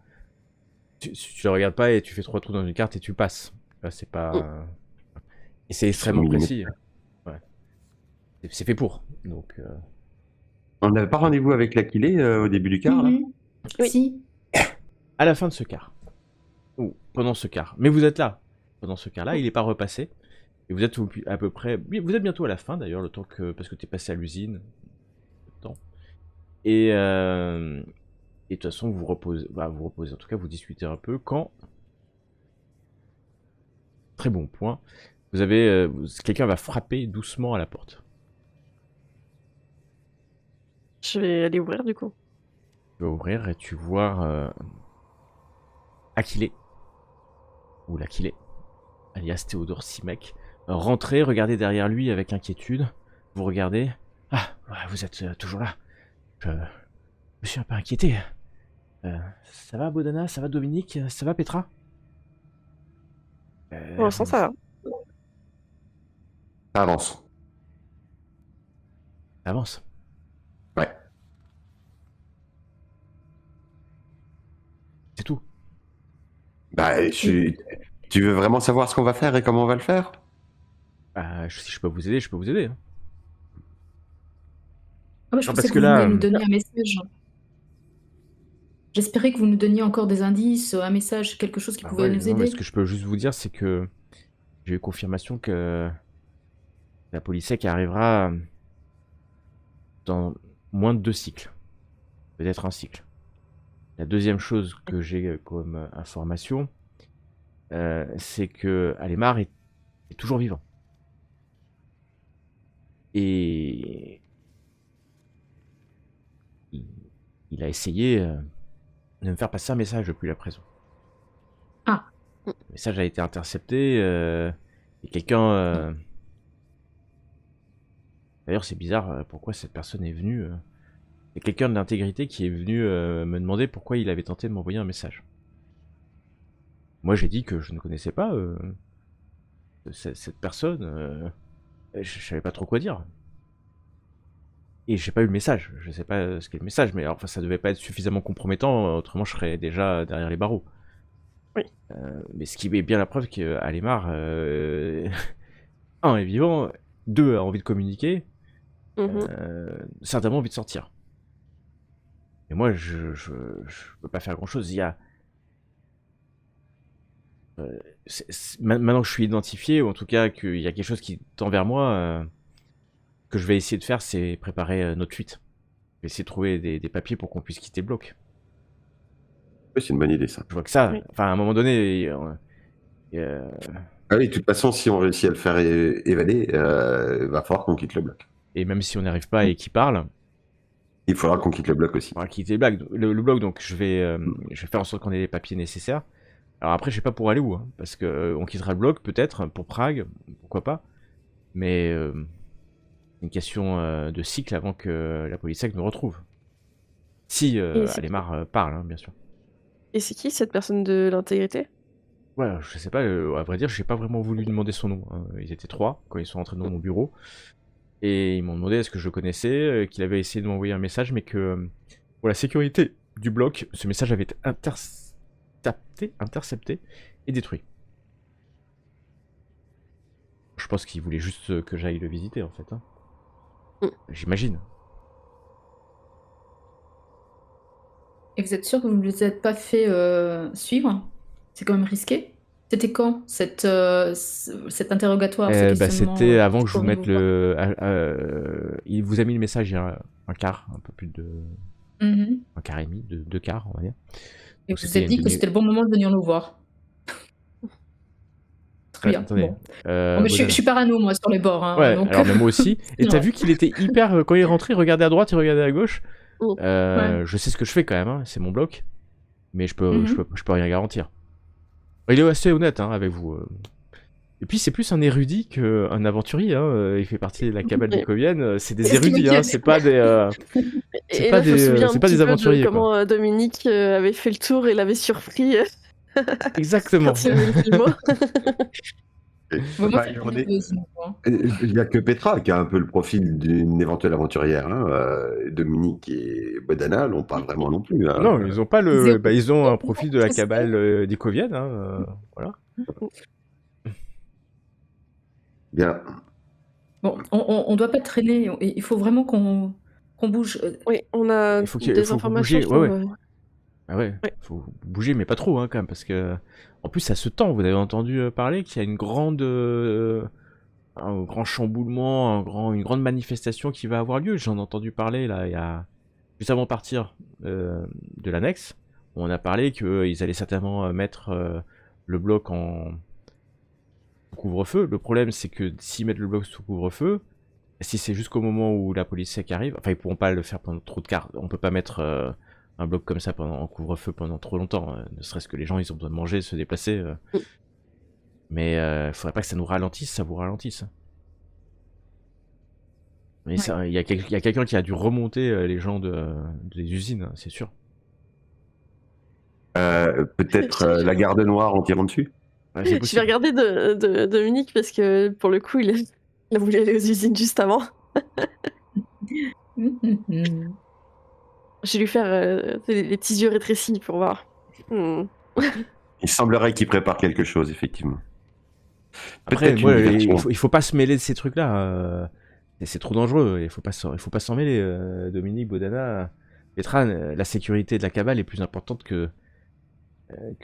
A: Tu le regardes pas et tu fais 3 trous dans une carte et tu passes. Là, c'est pas. Et c'est extrêmement précis. Ouais. C'est fait pour. Donc.
B: On n'avait pas rendez-vous avec l'Aquilée au début du quart, là?
D: Oui.
C: Si.
A: À la fin de ce quart. Ou pendant ce quart. Mais vous êtes là. Pendant ce quart-là, il n'est pas repassé. Et vous êtes à peu près... Oui, vous êtes bientôt à la fin d'ailleurs, le temps que... Parce que tu es passé à l'usine. Et de toute façon, vous reposez. Vous reposez. En tout cas, vous discutez un peu. Quand... Très bon point. Vous avez... Quelqu'un va frapper doucement à la porte.
D: Je vais aller ouvrir du coup.
A: Tu vas ouvrir et tu vois... Aquilée. Ou l'Aquilée. Alias Théodore Simek. Rentrez, regardez derrière lui avec inquiétude. Vous regardez. Ah, vous êtes toujours là. Je me suis un peu inquiété. Ça va, Bodana? Ça va, Dominique? Ça va, Petra?
D: Pour l'instant, ça va.
B: Ça avance.
A: Avance.
B: Ouais.
A: C'est tout.
B: Bah, tu veux vraiment savoir ce qu'on va faire et comment on va le faire?
A: Si je peux vous aider, je peux vous aider. Hein.
C: Ah bah, je
A: Non,
C: pensais
A: parce
C: que
A: que
C: vous
A: là,
C: vouliez nous donner un message. J'espérais que vous nous donniez encore des indices, un message, quelque chose qui pouvait
A: ouais,
C: nous
A: non, mais
C: aider.
A: ce que je peux juste vous dire, c'est que j'ai eu confirmation que la police qui arrivera dans moins de 2 cycles. Peut-être un cycle. La deuxième chose que j'ai comme information, c'est que Alemar est toujours vivant. Et il a essayé de me faire passer un message depuis la prison.
C: Ah.
A: Le message a été intercepté et quelqu'un... D'ailleurs, c'est bizarre pourquoi cette personne est venue... Il y a quelqu'un de l'intégrité qui est venu me demander pourquoi il avait tenté de m'envoyer un message. Moi, j'ai dit que je ne connaissais pas cette personne. Je savais pas trop quoi dire. Et j'ai pas eu le message. Je sais pas ce qu'est le message, mais alors, enfin, ça devait pas être suffisamment compromettant, autrement je serais déjà derrière les barreaux.
D: Oui.
A: Mais ce qui est bien la preuve qu'Alemar, un, est vivant, 2, a envie de communiquer, certainement envie de sortir. Et moi, je peux pas faire grand-chose. Il y a... maintenant que je suis identifié, ou en tout cas qu'il y a quelque chose qui tend vers moi, que je vais essayer de faire, c'est préparer notre fuite. Je vais essayer de trouver des papiers pour qu'on puisse quitter le bloc.
B: Oui, c'est une bonne idée, ça.
A: Je vois que ça,
D: Oui.
A: enfin à un moment donné...
B: Ah oui, de toute façon, si on réussit à le faire évader, va falloir qu'on quitte le bloc.
A: et même si on n'y arrive pas et qu'il parle,
B: Il faudra qu'on quitte le bloc aussi.
A: on va quitter le bloc, donc je vais faire en sorte qu'on ait les papiers nécessaires. Alors après, je sais pas pour aller où, hein, parce que on quittera le bloc peut-être pour Prague, pourquoi pas. Mais une question de cycle avant que la police nous retrouve. Si Alemar parle, hein, bien sûr.
D: Et c'est qui cette personne de l'intégrité?
A: Ouais, je sais pas, à vrai dire, j'ai pas vraiment voulu demander son nom. Hein. Ils étaient 3 quand ils sont rentrés dans mon bureau. Et ils m'ont demandé est-ce que je le connaissais, qu'il avait essayé de m'envoyer un message, mais que pour la sécurité du bloc, ce message avait été intercepté et détruit. Je pense qu'il voulait juste que j'aille le visiter en fait. Hein. J'imagine.
C: Et vous êtes sûr que vous ne vous êtes pas fait suivre? C'est quand même risqué. C'était quand cet interrogatoire, ce questionnement,
A: C'était avant que je vous
C: pourriez
A: mette
C: voir
A: le... il vous a mis le message il y a un quart, un peu plus de...
C: Mhm.
A: un quart et demi, 2 quarts on va dire.
C: Et
A: Donc
C: vous vous
A: c'était
C: êtes dit
A: une
C: que c'était le bon moment de venir nous voir. Très bien.
A: Attendez.
C: Bon. Bon, mais je
A: Bodana.
C: suis parano, moi, sur les bords. Hein,
A: Ouais,
C: donc...
A: alors mais moi aussi. Et t'as
C: Non.
A: vu qu'il était hyper... quand il est rentré, il regardait à droite, il regardait à gauche.
D: Oh.
C: Ouais.
A: Je sais ce que je fais quand même, hein, c'est mon bloc. Mais je peux
C: Mhm.
A: rien garantir. Il est assez honnête hein, avec vous. Et puis c'est plus un érudit qu'un aventurier. Hein. Il fait partie de la cabale
D: Ouais.
A: Nicovienne. C'est des
C: C'est ce qui
A: érudits, hein.
C: m'inquiète.
A: C'est pas des, c'est
D: Et
A: pas
D: là, je me souviens un
A: c'est pas
D: petit
A: des
D: peu de
A: aventuriers, quoi.
D: comment Dominique avait fait le tour et l'avait surpris
A: Exactement.
D: quand il avait vu le mot.
C: Moi,
B: Bah,
C: ça
B: il y
C: me
B: en
C: fait
B: est-
C: peur aussi, moi.
B: il y a que Petra qui a un peu le profil d'une éventuelle aventurière. Hein. Dominique et Bodana n'ont pas vraiment non plus. Hein.
A: Non, ils ont pas
C: Zéro.
A: ils ont un profil de la
C: Tout ça.
A: cabale nicovienne. Hein. Voilà.
B: Bien.
C: Bon, on doit pas traîner. Il faut vraiment qu'on bouge.
D: Oui, on a
A: Il faut
D: des
A: que vous
D: informations.
A: bougiez.
D: je
A: Ouais,
D: trouve,
A: ouais. Ah ouais.
D: Ouais.
A: Faut bouger, mais pas trop, hein, quand même, parce que en plus ça se tend. Vous avez entendu parler qu'il y a un grand chamboulement, une grande manifestation qui va avoir lieu. J'en ai entendu parler là, il y a juste avant de partir de l'annexe. On a parlé qu'ils allaient certainement mettre le bloc en couvre-feu. Le problème, c'est que s'ils mettent le bloc sous couvre-feu, si c'est jusqu'au moment où la police sec arrive, enfin ils pourront pas le faire pendant trop de cartes. On peut pas mettre un bloc comme ça en couvre-feu pendant trop longtemps. Ne serait-ce que les gens, ils ont besoin de manger, de se déplacer. Mais faudrait pas que ça nous ralentisse, ça vous ralentisse. Mais
C: Ouais.
A: il y a quelqu'un qui a dû remonter les gens des usines, hein, c'est sûr.
B: Peut-être la garde noire en tirant dessus.
A: Ouais, c'est
D: Je vais
A: possible.
D: regarder de Dominique parce que pour le coup, il a voulu aller aux usines juste avant.
C: Mhm.
D: Je vais lui faire les petits yeux rétrécis pour voir.
B: Il semblerait qu'il prépare quelque chose, effectivement.
A: Après,
B: Peut-être
A: moi,
B: une diversion.
A: il faut pas se mêler de ces trucs-là. C'est trop dangereux. Il faut pas s'en mêler. Dominique, Bodana, Petra, la sécurité de la cabale est plus importante que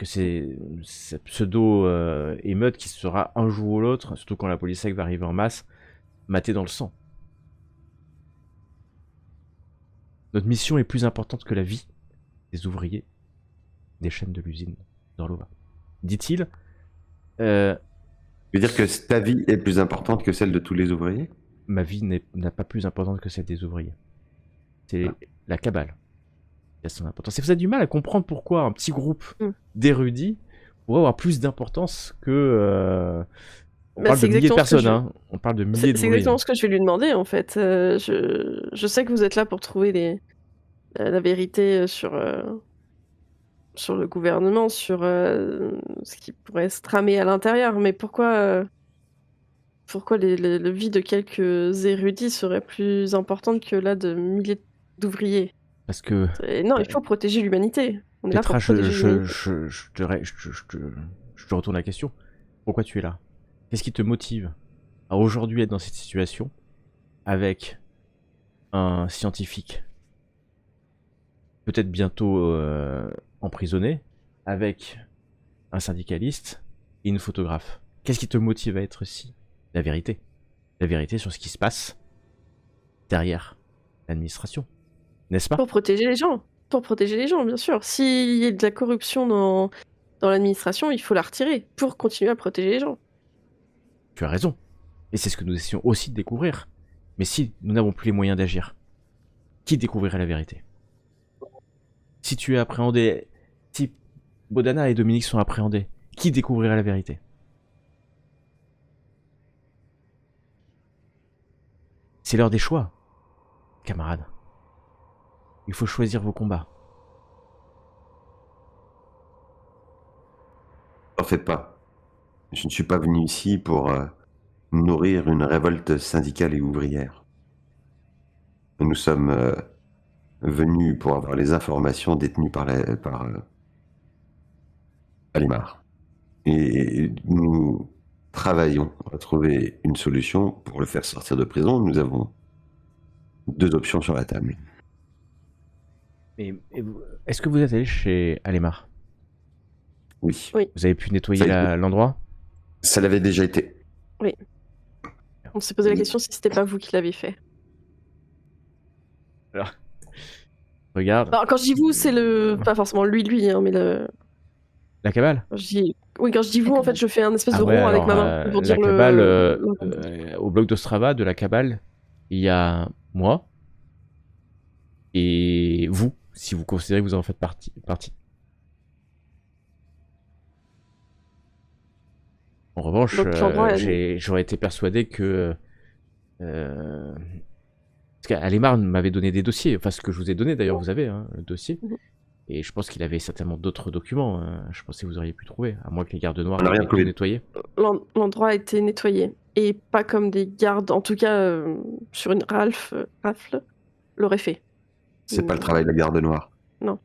A: cette pseudo émeute qui sera un jour ou l'autre, surtout quand la police sec va arriver en masse, matée dans le sang. Notre mission est plus importante que la vie des ouvriers des chaînes de l'usine d'Orlova. Dit-il.
B: Tu veux dire que ta vie est plus importante que celle de tous les ouvriers?
A: Ma vie n'a pas plus importante que celle des ouvriers. C'est la cabale qui a son importance. Et vous avez du mal à comprendre pourquoi un petit groupe d'érudits pourrait avoir plus d'importance que... On parle de milliers de personnes, hein. On parle de milliers de
D: C'est exactement ce que je vais lui demander, en fait. Je sais que vous êtes là pour trouver la vérité sur le gouvernement, sur ce qui pourrait se tramer à l'intérieur, mais pourquoi la vie de quelques érudits serait plus importante que là de milliers d'ouvriers?
A: Parce que...
D: Non, il faut protéger l'humanité. On est là pour
A: Petra,
D: protéger l'humanité.
A: je te retourne la question. Pourquoi tu es là? Qu'est-ce qui te motive à aujourd'hui être dans cette situation avec un scientifique peut-être bientôt emprisonné, avec un syndicaliste et une photographe? Qu'est-ce qui te motive à être ici? La vérité. La vérité sur ce qui se passe derrière l'administration. N'est-ce pas?
D: Pour protéger les gens. Pour protéger les gens, bien sûr. S'il y a de la corruption dans l'administration, il faut la retirer pour continuer à protéger les gens.
A: Tu as raison. Et c'est ce que nous essayons aussi de découvrir. Mais si nous n'avons plus les moyens d'agir, qui découvrirait la vérité? Si tu es appréhendé, si Bodana et Dominique sont appréhendés, qui découvrirait la vérité? C'est l'heure des choix, camarades. Il faut choisir vos combats.
B: T'en fais pas. Je ne suis pas venu ici pour nourrir une révolte syndicale et ouvrière. Nous sommes venus pour avoir les informations détenues par Alimar. Et nous travaillons à trouver une solution pour le faire sortir de prison. Nous avons 2 options sur la table.
A: Est-ce que vous êtes allé chez Alemar?
B: Oui.
A: Vous avez pu nettoyer
B: Ça a été.
A: l'endroit?
B: Ça l'avait déjà été.
D: Oui. On s'est posé la question si c'était pas vous qui l'avez fait.
A: Alors, regarde.
D: Alors, quand je dis vous, c'est pas forcément lui, hein, mais
A: La cabale?
D: Oui, quand je dis vous, en fait, je fais un espèce de rond avec ma main pour dire
A: la cabale,
D: le...
A: au bloc d'Ostrava de la cabale, il y a moi et vous, si vous considérez que vous en faites partie. En revanche,
D: Donc l'endroit
A: j'aurais été persuadé que... parce qu'Alemar m'avait donné des dossiers, enfin ce que je vous ai donné d'ailleurs, vous avez le dossier.
D: Mhm.
A: Et je pense qu'il avait certainement d'autres documents, je pensais que vous auriez pu trouver, à moins que les gardes noirs
B: On n'a rien
A: aient tout
B: trouvé.
A: nettoyé.
D: l'endroit a été nettoyé. Et pas comme des gardes, en tout cas sur une rafle l'aurait fait.
B: C'est pas le travail de la garde noire.
D: Non.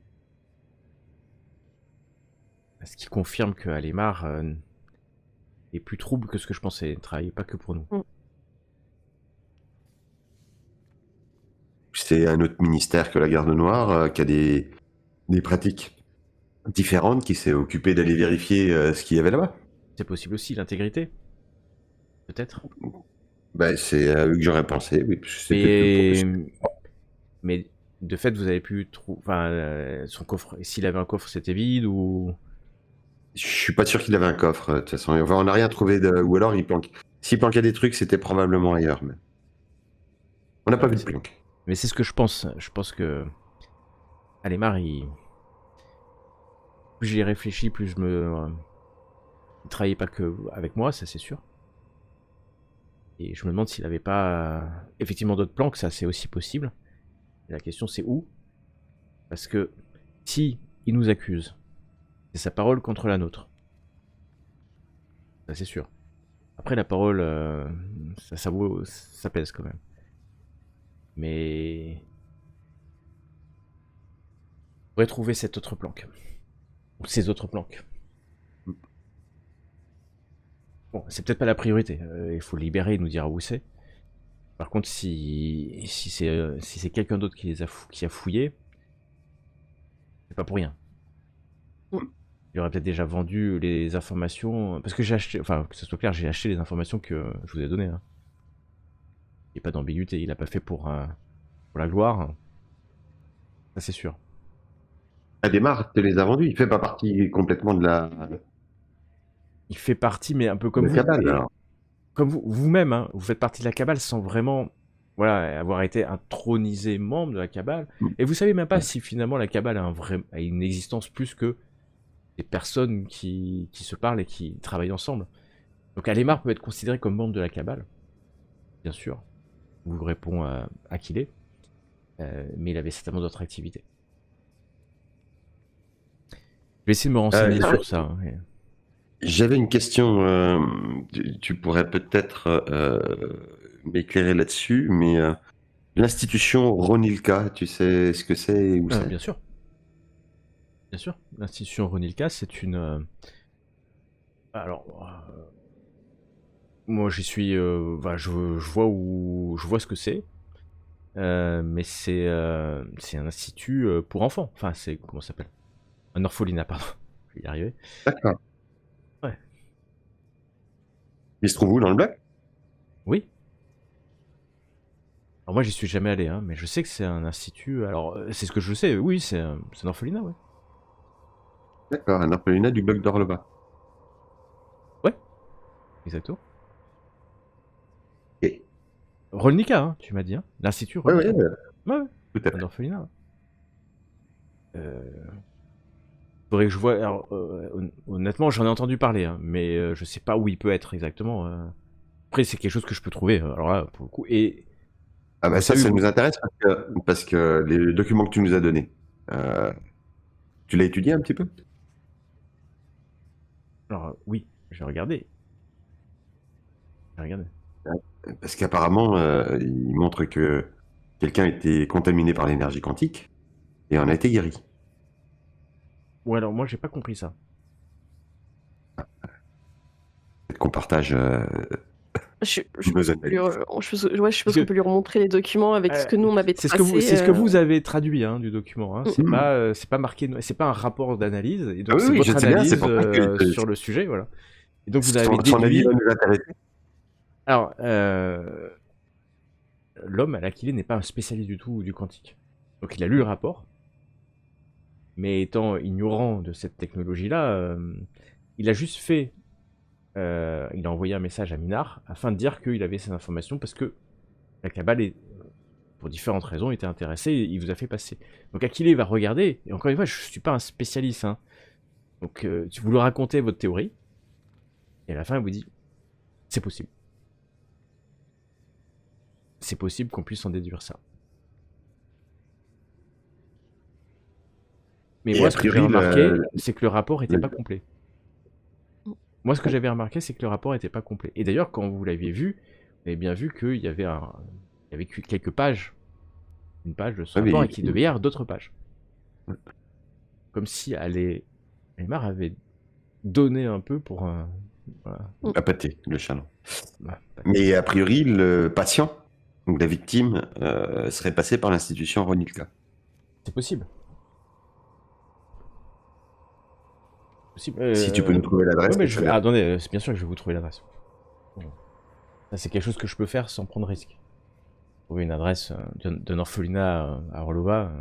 A: Ce qui confirme que Alemar est plus trouble que ce que je pensais, il ne travaillait pas que pour nous.
B: C'est un autre ministère que la garde noire qui a des pratiques différentes, qui s'est occupé d'aller vérifier ce qu'il y avait là-bas.
A: C'est possible aussi, l'intégrité. Peut-être.
B: Bah, c'est à eux que j'aurais pensé, oui. parce que c'est peut-être eux pour-
A: Mais de fait, vous avez pu trouver... Enfin, son coffre, s'il avait un coffre, c'était vide ou...
B: Je suis pas sûr qu'il avait un coffre, de toute façon. Enfin, on n'a rien trouvé de... Ou alors, il planque... s'il planquait des trucs, c'était probablement ailleurs. Mais... On n'a pas vu de planque.
A: Mais c'est ce que je pense. Je pense que... Alemar, plus j'y réfléchis, plus je me... Il travaillait pas que avec moi, ça c'est sûr. Et je me demande s'il avait pas effectivement d'autres planques, ça c'est aussi possible. Et la question c'est où? Parce que si il nous accuse, c'est sa parole contre la nôtre. Ça c'est sûr. Après la parole, ça pèse quand même. Mais... on pourrait trouver cette autre planque. Ou ces autres planques. Bon, c'est peut-être pas la priorité. Il faut le libérer et nous dire où c'est. Par contre, si c'est quelqu'un d'autre qui a fouillé, c'est pas pour rien. Il aurait peut-être déjà vendu les informations. Parce que j'ai acheté, enfin, que ce soit clair, j'ai acheté les informations que je vous ai données. Hein. Il n'y a pas d'ambiguïté. Il l'a pas fait pour la gloire. Ça, c'est sûr.
B: Adhémar te les a vendus. Il fait pas partie complètement de la
A: Il fait partie, mais un peu comme vous.
B: cabale, alors.
A: Comme vous-même, hein, vous faites partie de la cabale sans vraiment avoir été intronisé membre de la cabale. Et vous savez même pas si finalement la cabale a une existence plus que des personnes qui se parlent et qui travaillent ensemble. Donc Alemar peut être considéré comme membre de la cabale, bien sûr. Vous répond à qui il est. Mais il avait certainement d'autres activités. Je vais essayer de me renseigner sur ça. Hein,
B: J'avais une question, tu pourrais peut-être m'éclairer là-dessus, mais l'institution Ronilka, tu sais ce que c'est et où c'est?
A: Bien sûr. Bien sûr. L'institution Ronilka, c'est une... Alors... moi j'y suis... je vois ce que c'est. Mais c'est un institut pour enfants. Enfin, c'est... Comment ça s'appelle? Un orphelinat, pardon. Je vais y arriver.
B: D'accord.
A: Ouais.
B: Il se trouve où, dans le bloc?
A: Oui. Alors moi j'y suis jamais allé, hein, mais je sais que c'est un institut... Alors, c'est ce que je sais, oui, c'est un orphelinat, ouais.
B: D'accord, un orphelinat du bloc d'Orlova.
A: Ouais, exactement.
B: Et...
A: Rolnica, hein, tu m'as dit, hein. L'institut
B: Ouais,
A: Rolnica.
B: ouais,
A: Ouais,
B: tout à fait.
A: un orphelinat. Faudrait que je vois... Alors, honnêtement, j'en ai entendu parler, hein, mais je sais pas où il peut être exactement. Après, c'est quelque chose que je peux trouver, alors là, pour le coup. Et...
B: Ah bah ça,
A: Salut,
B: ça
A: vous.
B: nous intéresse parce que les documents que tu nous as donnés, tu l'as étudié un petit peu?
A: Alors, oui, j'ai regardé.
B: Parce qu'apparemment, il montre que quelqu'un a été contaminé par l'énergie quantique et en a été guéri.
A: Ouais, alors moi, j'ai pas compris ça.
B: Peut-être qu'on partage
D: Je
B: nos analyses.
D: suppose qu'on peut lui remontrer les documents avec ce que nous on avait
A: C'est
D: tracé.
A: ce que vous avez traduit du document. Hein.
B: Mhm.
A: C'est pas marqué, c'est pas un rapport d'analyse. Et donc
B: Ah oui,
A: c'est
B: je
A: votre
B: sais bien,
A: analyse
B: c'est pour ça que
A: sur le sujet, voilà. Et donc vous avez
B: son avis
A: déduit.
B: va nous intéresser.
A: Alors, l'homme à l'Aquilée n'est pas un spécialiste du tout du quantique. Donc il a lu le rapport, mais étant ignorant de cette technologie-là, il a juste fait... il a envoyé un message à Minar afin de dire qu'il avait ces informations parce que la cabale, pour différentes raisons, était intéressée et il vous a fait passer. Donc Aquilée va regarder, et encore une fois, je ne suis pas un spécialiste. Hein. Donc vous lui racontez votre théorie, Et à la fin, elle vous dit, c'est possible. C'est possible qu'on puisse en déduire ça. Mais
B: Et
A: moi,
B: a
A: ce que j'ai
B: priori,
A: remarqué, c'est que le rapport n'était
B: le-
A: pas complet. Moi, ce que j'avais remarqué, c'est que le rapport n'était pas complet. Et d'ailleurs, quand vous l'aviez vu, vous avez bien vu qu'il y avait, il y avait quelques pages. Une page de ce
B: Ouais, mais
A: rapport et qu'il devait y avoir d'autres pages. Comme si Aymar avait donné un peu pour un. Voilà.
B: à pâté, le chaland.
A: Bah,
B: Mais a priori, le patient, donc la victime, serait passé par l'institution Ronilka.
A: c'est possible. Possible.
B: Si tu peux nous trouver l'adresse.
A: Ouais, mais
B: c'est très bien.
A: attendez, c'est bien sûr que je vais vous trouver l'adresse. Bon. Ça, c'est quelque chose que je peux faire sans prendre risque. Trouver une adresse d'un orphelinat à Orlova.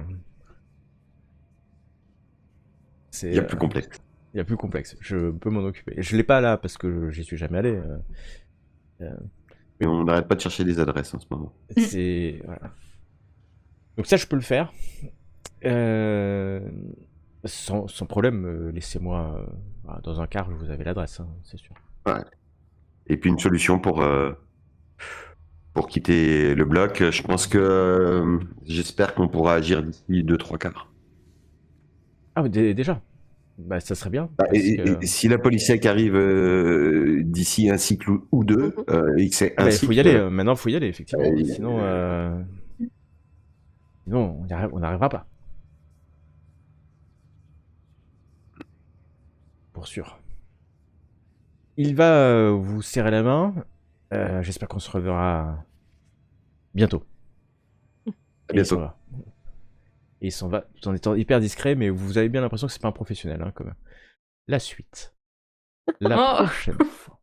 B: Il y a plus complexe.
A: Il y a plus complexe. Je peux m'en occuper. Je l'ai pas là parce que j'y suis jamais allé.
B: Mais on n'arrête pas de chercher des adresses en ce moment.
A: C'est voilà. Donc ça, je peux le faire. Sans problème. Laissez-moi dans un quart. Vous avez l'adresse, hein, c'est sûr.
B: Et puis une solution pour quitter le bloc. Je pense que j'espère qu'on pourra agir d'ici 2-3 quarts.
A: Ah, déjà. Bah, ça serait bien.
B: Bah,
A: parce que-
B: et si la policière arrive d'ici un cycle ou deux, et que c'est
A: Ah
B: un
A: bah, il faut
B: cycle,
A: y aller. Maintenant, il faut y aller, effectivement.
B: il-
A: Sinon, on n'arrivera pas. Pour sûr. Il va vous serrer la main. J'espère qu'on se reverra bientôt.
B: à
A: Et il s'en
B: bientôt.
A: va. Et il s'en va tout en étant hyper discret, mais vous avez bien l'impression que c'est pas un professionnel, hein, quand même. La suite. La
C: Oh.
A: prochaine fois.